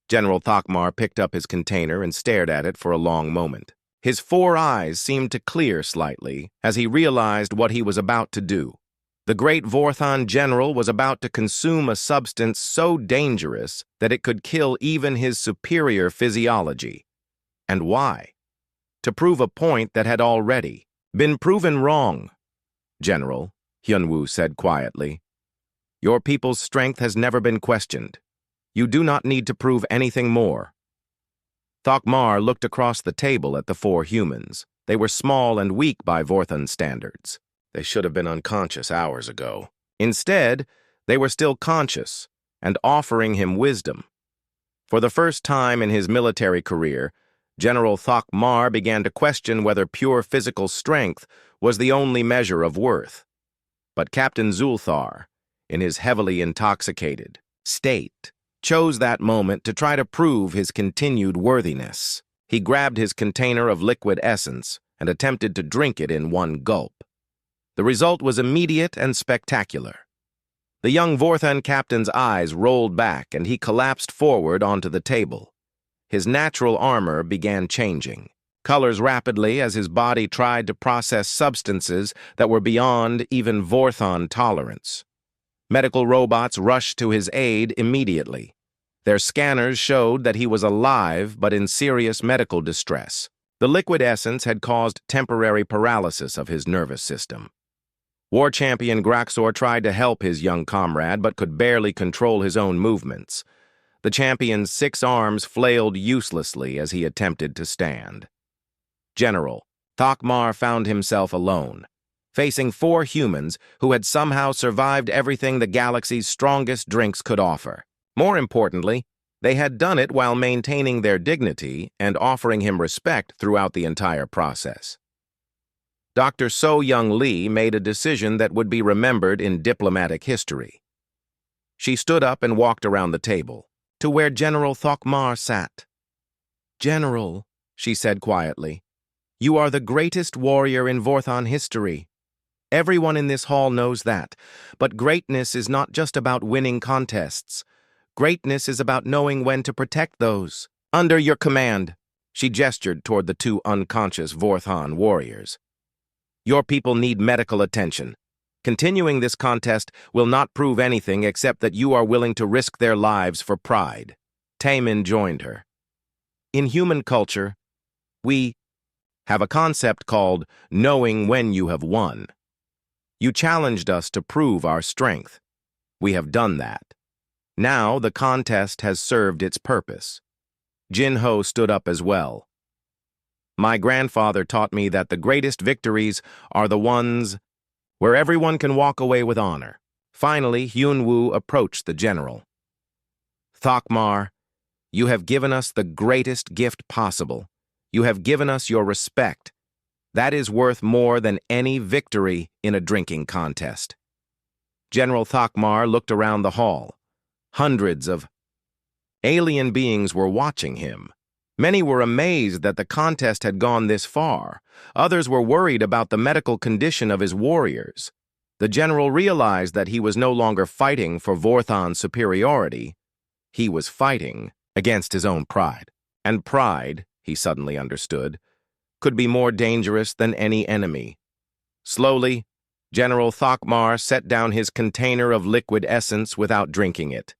General Thakmar picked up his container and stared at it for a long moment. His 4 eyes seemed to clear slightly as he realized what he was about to do. The great Vorthon general was about to consume a substance so dangerous that it could kill even his superior physiology. And why? To prove a point that had already been proven wrong. General, Hyunwoo said quietly, your people's strength has never been questioned. You do not need to prove anything more. Thakmar looked across the table at the 4 humans. They were small and weak by Vorthon standards. They should have been unconscious hours ago. Instead, they were still conscious and offering him wisdom. For the first time in his military career, General Thakmar began to question whether pure physical strength was the only measure of worth. But Captain Zulthar, in his heavily intoxicated state, chose that moment to try to prove his continued worthiness. He grabbed his container of liquid essence and attempted to drink it in one gulp. The result was immediate and spectacular. The young Vorthon captain's eyes rolled back and he collapsed forward onto the table. His natural armor began changing colors rapidly as his body tried to process substances that were beyond even Vorthon tolerance. Medical robots rushed to his aid immediately. Their scanners showed that he was alive but in serious medical distress. The liquid essence had caused temporary paralysis of his nervous system. War champion Graxor tried to help his young comrade but could barely control his own movements. The champion's 6 arms flailed uselessly as he attempted to stand. General, Thakmar found himself alone, facing 4 humans who had somehow survived everything the galaxy's strongest drinks could offer. More importantly, they had done it while maintaining their dignity and offering him respect throughout the entire process. Dr. So-Young Lee made a decision that would be remembered in diplomatic history. She stood up and walked around the table, to where General Thakmar sat. General, she said quietly, you are the greatest warrior in Vorthon history. Everyone in this hall knows that, but greatness is not just about winning contests. Greatness is about knowing when to protect those. Under your command, she gestured toward the 2 unconscious Vorthon warriors. Your people need medical attention. Continuing this contest will not prove anything except that you are willing to risk their lives for pride. Taemin joined her. In human culture, we have a concept called knowing when you have won. You challenged us to prove our strength. We have done that. Now the contest has served its purpose. Jin-Ho stood up as well. My grandfather taught me that the greatest victories are the ones where everyone can walk away with honor. Finally, Hyunwoo approached the general. Thakmar, you have given us the greatest gift possible. You have given us your respect. That is worth more than any victory in a drinking contest. General Thakmar looked around the hall. Hundreds of alien beings were watching him. Many were amazed that the contest had gone this far. Others were worried about the medical condition of his warriors. The general realized that he was no longer fighting for Vorthon's superiority. He was fighting against his own pride. And pride, he suddenly understood, could be more dangerous than any enemy. Slowly, General Thakmar set down his container of liquid essence without drinking it.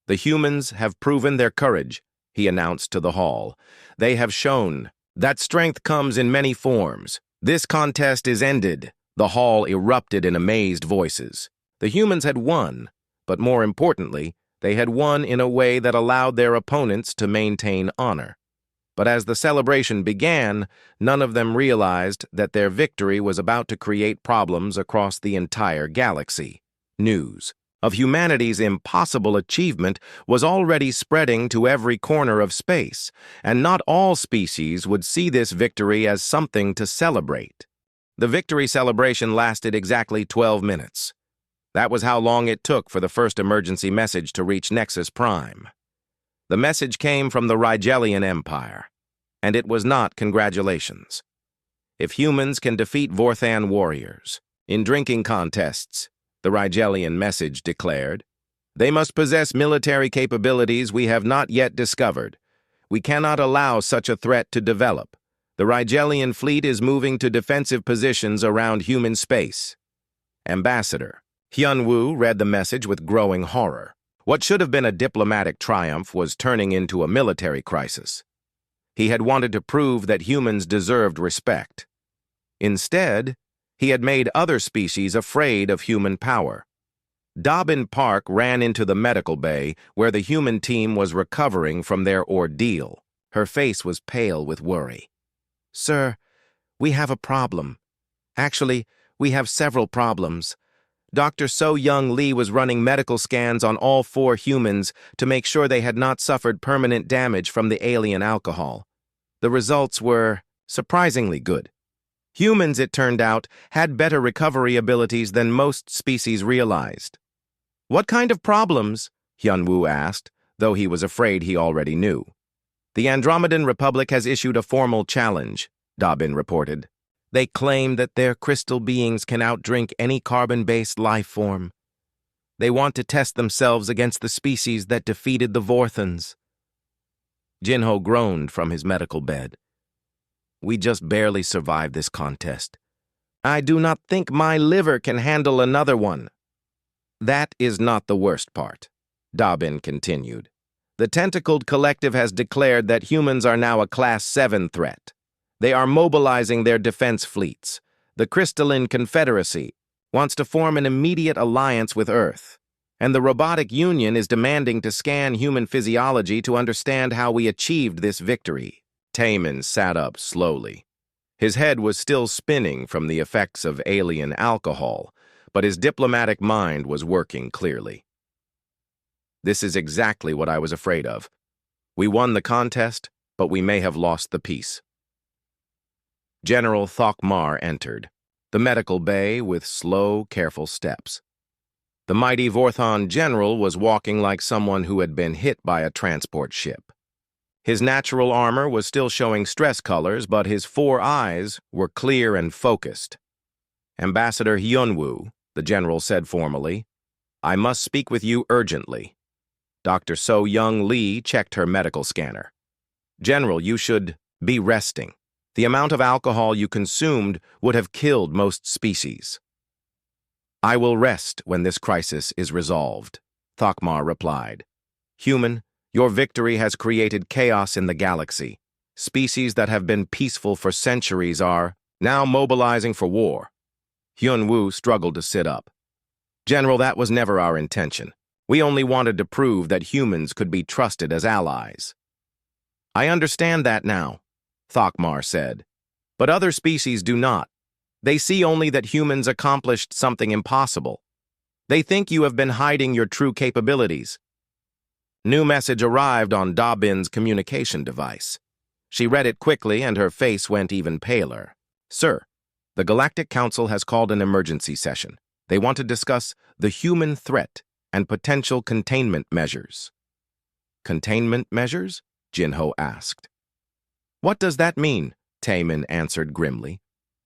The humans have proven their courage, he announced to the hall. They have shown that strength comes in many forms. This contest is ended. The hall erupted in amazed voices. The humans had won, but more importantly, they had won in a way that allowed their opponents to maintain honor. But as the celebration began, none of them realized that their victory was about to create problems across the entire galaxy. News of humanity's impossible achievement was already spreading to every corner of space, and not all species would see this victory as something to celebrate. The victory celebration lasted exactly 12 minutes. That was how long it took for the first emergency message to reach Nexus Prime. The message came from the Rigelian Empire, and it was not congratulations. If humans can defeat Vorthon warriors in drinking contests, the Rigelian message declared, They must possess military capabilities we have not yet discovered. We cannot allow such a threat to develop. The Rigelian fleet is moving to defensive positions around human space. Ambassador. Hyun-woo read the message with growing horror. What should have been a diplomatic triumph was turning into a military crisis. He had wanted to prove that humans deserved respect. Instead, he had made other species afraid of human power. Dobbin Park ran into the medical bay where the human team was recovering from their ordeal. Her face was pale with worry. "Sir, we have a problem. Actually, we have several problems. Dr. So-Young Lee was running medical scans on all 4 humans to make sure they had not suffered permanent damage from the alien alcohol. The results were surprisingly good. Humans, it turned out, had better recovery abilities than most species realized." "What kind of problems?" Hyun-woo asked, though he was afraid he already knew. "The Andromedan Republic has issued a formal challenge," Dobbin reported. "They claim that their crystal beings can outdrink any carbon-based life form. They want to test themselves against the species that defeated the Vorthons." Jinho groaned from his medical bed. "We just barely survived this contest. I do not think my liver can handle another one." "That is not the worst part," Dobbin continued. "The Tentacled Collective has declared that humans are now a Class 7 threat. They are mobilizing their defense fleets. The Crystalline Confederacy wants to form an immediate alliance with Earth, and the Robotic Union is demanding to scan human physiology to understand how we achieved this victory." Taemin sat up slowly. His head was still spinning from the effects of alien alcohol, but his diplomatic mind was working clearly. "This is exactly what I was afraid of. We won the contest, but we may have lost the peace." General Thokmar entered, the medical bay with slow, careful steps. The mighty Vorthon general was walking like someone who had been hit by a transport ship. His natural armor was still showing stress colors, but his 4 eyes were clear and focused. "Ambassador Hyun-woo," the general said formally, "I must speak with you urgently." Dr. So-Young Lee checked her medical scanner. "General, you should be resting. The amount of alcohol you consumed would have killed most species." "I will rest when this crisis is resolved," Thokmar replied. "Human, your victory has created chaos in the galaxy. Species that have been peaceful for centuries are now mobilizing for war." Hyun-woo struggled to sit up. "General, that was never our intention. We only wanted to prove that humans could be trusted as allies." "I understand that now," Thokmar said. "But other species do not. They see only that humans accomplished something impossible. They think you have been hiding your true capabilities." New message arrived on Dobbin's communication device. She read it quickly and her face went even paler. "Sir, the Galactic Council has called an emergency session. They want to discuss the human threat and potential containment measures." "Containment measures?" Jinho asked. "What does that mean?" Taemin answered grimly.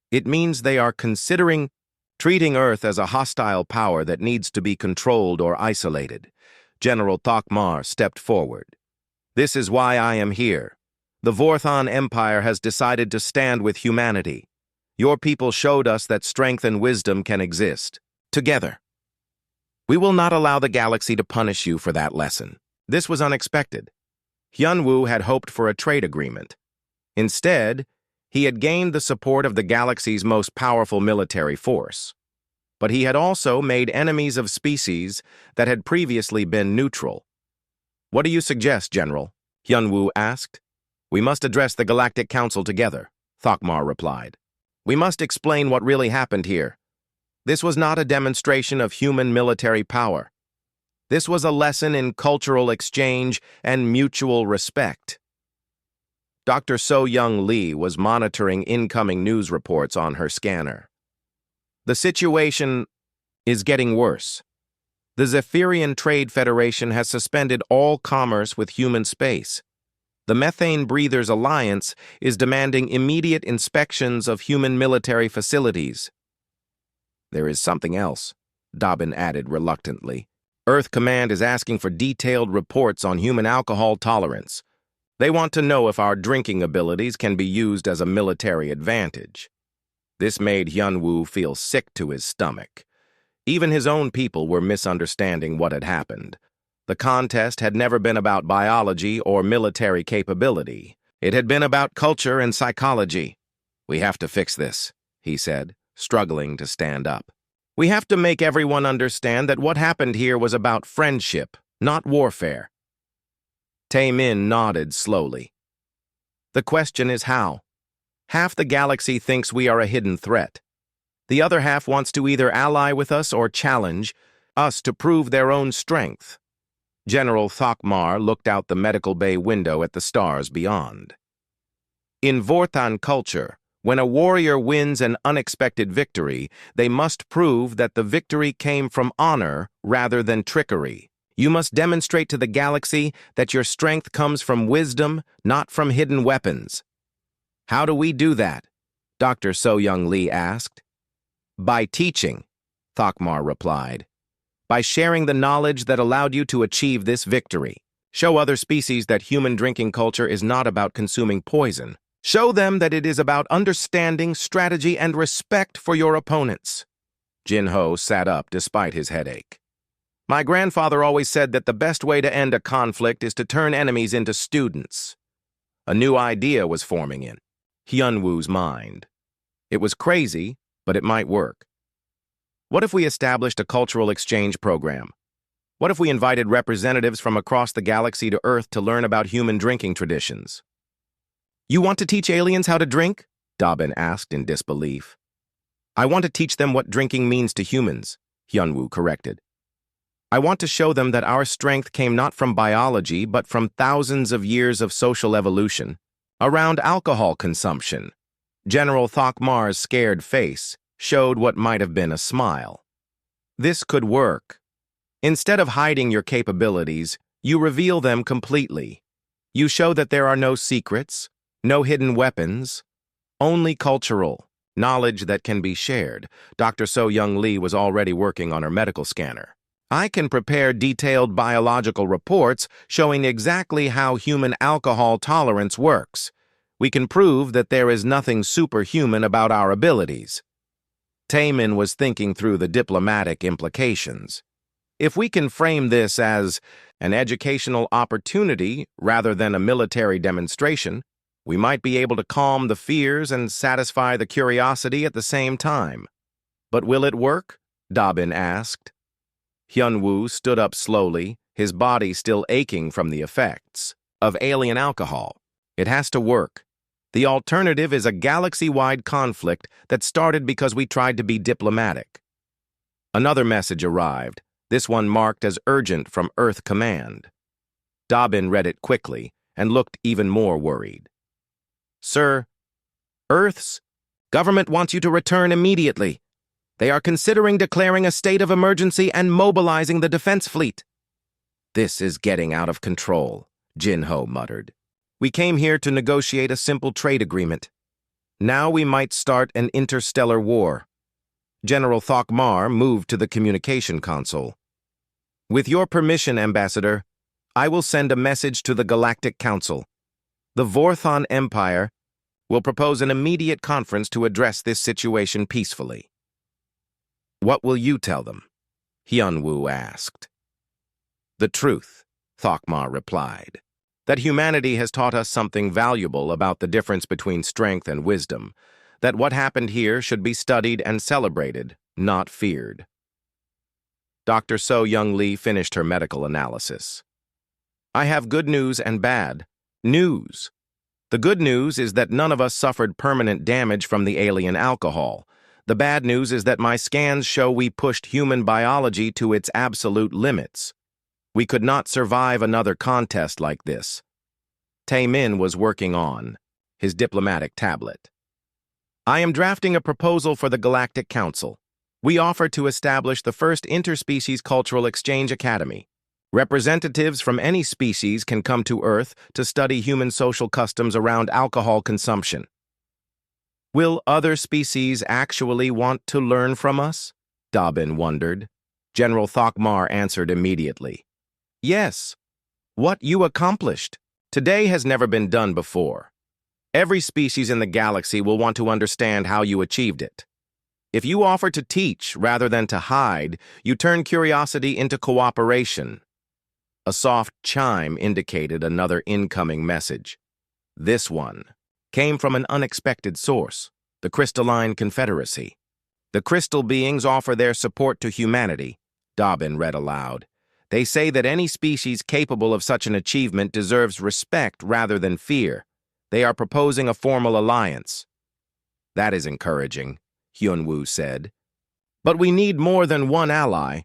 "It means they are considering treating Earth as a hostile power that needs to be controlled or isolated." General Thokmar stepped forward. "This is why I am here. The Vorthon Empire has decided to stand with humanity. Your people showed us that strength and wisdom can exist together. We will not allow the galaxy to punish you for that lesson." This was unexpected. Hyun-woo had hoped for a trade agreement. Instead, he had gained the support of the galaxy's most powerful military force. But he had also made enemies of species that had previously been neutral. "What do you suggest, General?" Hyun-woo asked. "We must address the Galactic Council together," Thokmar replied. "We must explain what really happened here. This was not a demonstration of human military power. This was a lesson in cultural exchange and mutual respect." Dr. So-Young Lee was monitoring incoming news reports on her scanner. "The situation is getting worse. The Zephyrian Trade Federation has suspended all commerce with human space. The Methane Breathers Alliance is demanding immediate inspections of human military facilities." "There is something else," Dobbin added reluctantly. Earth Command is asking for detailed reports on human alcohol tolerance. They want to know if our drinking abilities can be used as a military advantage. This made Hyunwoo feel sick to his stomach. Even his own people were misunderstanding what had happened. The contest had never been about biology or military capability. It had been about culture and psychology. "We have to fix this," he said, struggling to stand up. "We have to make everyone understand that what happened here was about friendship, not warfare." Tae-min nodded slowly. "The question is how. Half the galaxy thinks we are a hidden threat. The other half wants to either ally with us or challenge us to prove their own strength." General Thokmar looked out the medical bay window at the stars beyond. In Vorthan culture, when a warrior wins an unexpected victory, they must prove that the victory came from honor rather than trickery. You must demonstrate to the galaxy that your strength comes from wisdom, not from hidden weapons. "How do we do that?" Dr. So-Young Lee asked. "By teaching," Thokmar replied. "By sharing the knowledge that allowed you to achieve this victory. Show other species that human drinking culture is not about consuming poison. Show them that it is about understanding, strategy, and respect for your opponents." Jin-ho sat up despite his headache. "My grandfather always said that the best way to end a conflict is to turn enemies into students." A new idea was forming in Hyunwoo's mind. It was crazy, but it might work. What if we established a cultural exchange program? What if we invited representatives from across the galaxy to Earth to learn about human drinking traditions? "You want to teach aliens how to drink?" Dabin asked in disbelief. "I want to teach them what drinking means to humans," Hyunwoo corrected. "I want to show them that our strength came not from biology, but from thousands of years of social evolution around alcohol consumption." General Thokmar's scared face showed what might have been a smile. This could work. Instead of hiding your capabilities, you reveal them completely. You show that there are no secrets, no hidden weapons, only cultural knowledge that can be shared. Dr. So-Young Lee was already working on her medical scanner. "I can prepare detailed biological reports showing exactly how human alcohol tolerance works. We can prove that there is nothing superhuman about our abilities." Taemin was thinking through the diplomatic implications. If we can frame this as an educational opportunity rather than a military demonstration, we might be able to calm the fears and satisfy the curiosity at the same time. "But will it work?" Dabin asked. Hyunwoo stood up slowly, his body still aching from the effects of alien alcohol. "It has to work. The alternative is a galaxy-wide conflict that started because we tried to be diplomatic." Another message arrived, this one marked as urgent from Earth Command. Dabin read it quickly and looked even more worried. "Sir, Earth's government wants you to return immediately. They are considering declaring a state of emergency and mobilizing the defense fleet." "This is getting out of control," Jin-ho muttered. "We came here to negotiate a simple trade agreement. Now we might start an interstellar war." General Thokmar moved to the communication console. "With your permission, Ambassador, I will send a message to the Galactic Council. The Vorthan Empire will propose an immediate conference to address this situation peacefully." "What will you tell them?" Hyunwoo asked. "The truth," Thokmar replied. "That humanity has taught us something valuable about the difference between strength and wisdom. That what happened here should be studied and celebrated, not feared." Dr. So-Young Lee finished her medical analysis. "I have good news and bad news. The good news is that none of us suffered permanent damage from the alien alcohol. The bad news is that my scans show we pushed human biology to its absolute limits. We could not survive another contest like this." Tae-min was working on his diplomatic tablet. "I am drafting a proposal for the Galactic Council. We offer to establish the first interspecies cultural exchange academy. Representatives from any species can come to Earth to study human social customs around alcohol consumption." "Will other species actually want to learn from us?" Dabin wondered. General Thokmar answered immediately. Yes, what you accomplished. Today has never been done before. Every species in the galaxy will want to understand how you achieved it. If you offer to teach rather than to hide, you turn curiosity into cooperation. A soft chime indicated another incoming message. This one came from an unexpected source, the Crystalline Confederacy. The crystal beings offer their support to humanity, Dobbin read aloud. They say that any species capable of such an achievement deserves respect rather than fear. They are proposing a formal alliance. That is encouraging, Hyun-woo said. But we need more than one ally.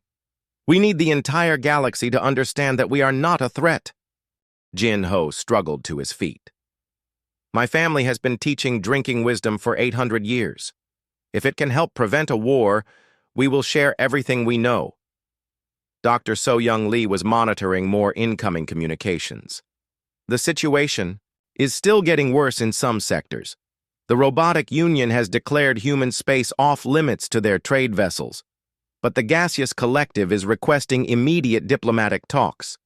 We need the entire galaxy to understand that we are not a threat. Jin-ho struggled to his feet. My family has been teaching drinking wisdom for 800 years. If it can help prevent a war, we will share everything we know. Dr. So-Young Lee was monitoring more incoming communications. The situation is still getting worse in some sectors. The Robotic Union has declared human space off-limits to their trade vessels, but the Gaseous Collective is requesting immediate diplomatic talks.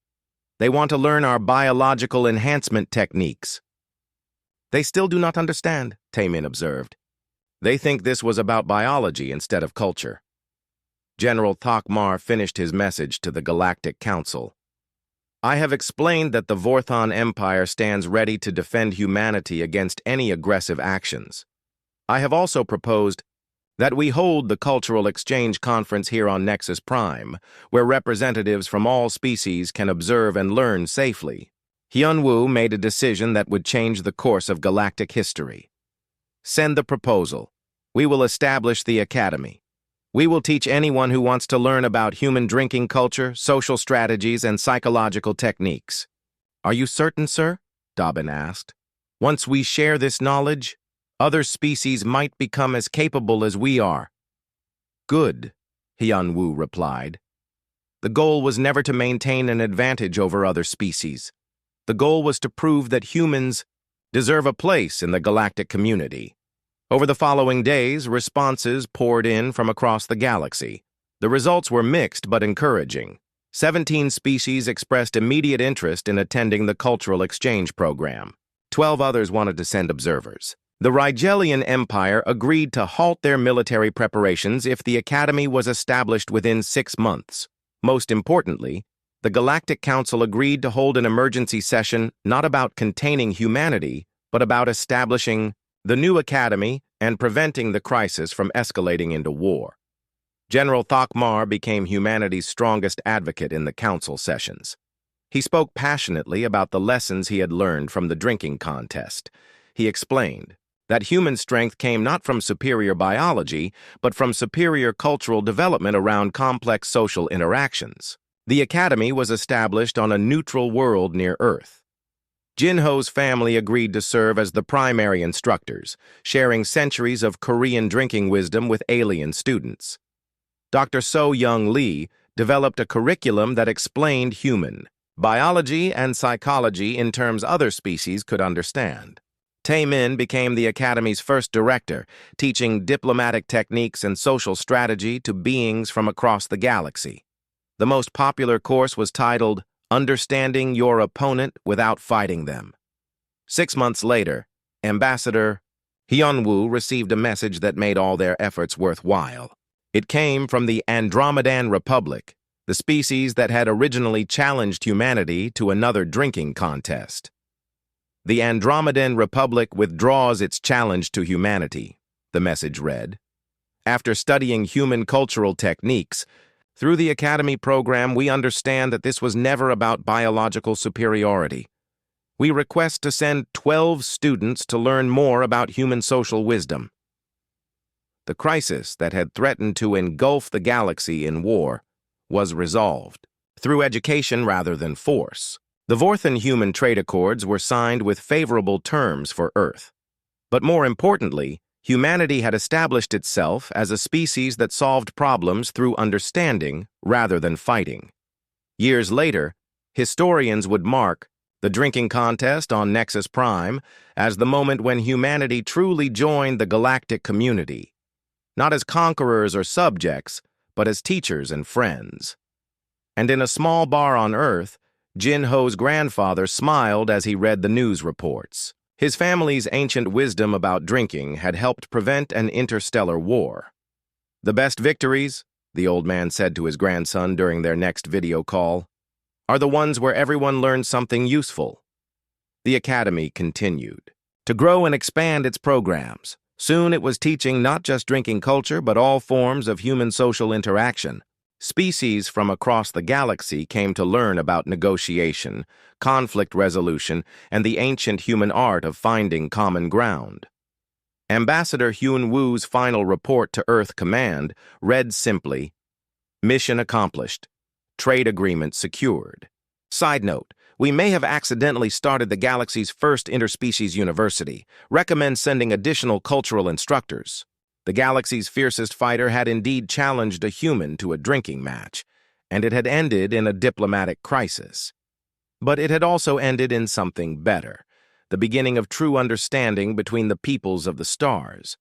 They want to learn our biological enhancement techniques. They still do not understand, Taemin observed. They think this was about biology instead of culture. General Thokmar finished his message to the Galactic Council. I have explained that the Vorthon Empire stands ready to defend humanity against any aggressive actions. I have also proposed that we hold the Cultural Exchange Conference here on Nexus Prime, where representatives from all species can observe and learn safely. Hyun-woo made a decision that would change the course of galactic history. Send the proposal. We will establish the academy. We will teach anyone who wants to learn about human drinking culture, social strategies, and psychological techniques. Are you certain, sir? Dobbin asked. Once we share this knowledge, other species might become as capable as we are. Good, Hyun-woo replied. The goal was never to maintain an advantage over other species. The goal was to prove that humans deserve a place in the galactic community. Over the following days, responses poured in from across the galaxy. The results were mixed but encouraging. 17 species expressed immediate interest in attending the cultural exchange program. 12 others wanted to send observers. The Rigelian Empire agreed to halt their military preparations if the academy was established within 6 months. Most importantly, the Galactic Council agreed to hold an emergency session not about containing humanity, but about establishing the new academy and preventing the crisis from escalating into war. General Thokmar became humanity's strongest advocate in the council sessions. He spoke passionately about the lessons he had learned from the drinking contest. He explained that human strength came not from superior biology, but from superior cultural development around complex social interactions. The academy was established on a neutral world near Earth. Jin-ho's family agreed to serve as the primary instructors, sharing centuries of Korean drinking wisdom with alien students. Dr. So-Young Lee developed a curriculum that explained human biology and psychology in terms other species could understand. Taemin became the academy's first director, teaching diplomatic techniques and social strategy to beings from across the galaxy. The most popular course was titled Understanding Your Opponent Without Fighting Them. 6 months later, Ambassador Hyun-woo received a message that made all their efforts worthwhile. It came from the Andromedan Republic, the species that had originally challenged humanity to another drinking contest. The Andromedan Republic withdraws its challenge to humanity, the message read. After studying human cultural techniques, through the Academy program, we understand that this was never about biological superiority. We request to send 12 students to learn more about human social wisdom. The crisis that had threatened to engulf the galaxy in war was resolved through education rather than force. The Vorthon human trade accords were signed with favorable terms for Earth. But more importantly, humanity had established itself as a species that solved problems through understanding rather than fighting. Years later, historians would mark the drinking contest on Nexus Prime as the moment when humanity truly joined the galactic community, not as conquerors or subjects, but as teachers and friends. And in a small bar on Earth, Jin-Ho's grandfather smiled as he read the news reports. His family's ancient wisdom about drinking had helped prevent an interstellar war. "The best victories," the old man said to his grandson during their next video call, "are the ones where everyone learns something useful." The academy continued to grow and expand its programs. Soon it was teaching not just drinking culture, but all forms of human social interaction. Species from across the galaxy came to learn about negotiation, conflict resolution, and the ancient human art of finding common ground. Ambassador Hyun-woo's final report to Earth Command read simply, "Mission accomplished. Trade agreement secured." Side note, we may have accidentally started the galaxy's first interspecies university. Recommend sending additional cultural instructors. The galaxy's fiercest fighter had indeed challenged a human to a drinking match, and it had ended in a diplomatic crisis. But it had also ended in something better, the beginning of true understanding between the peoples of the stars.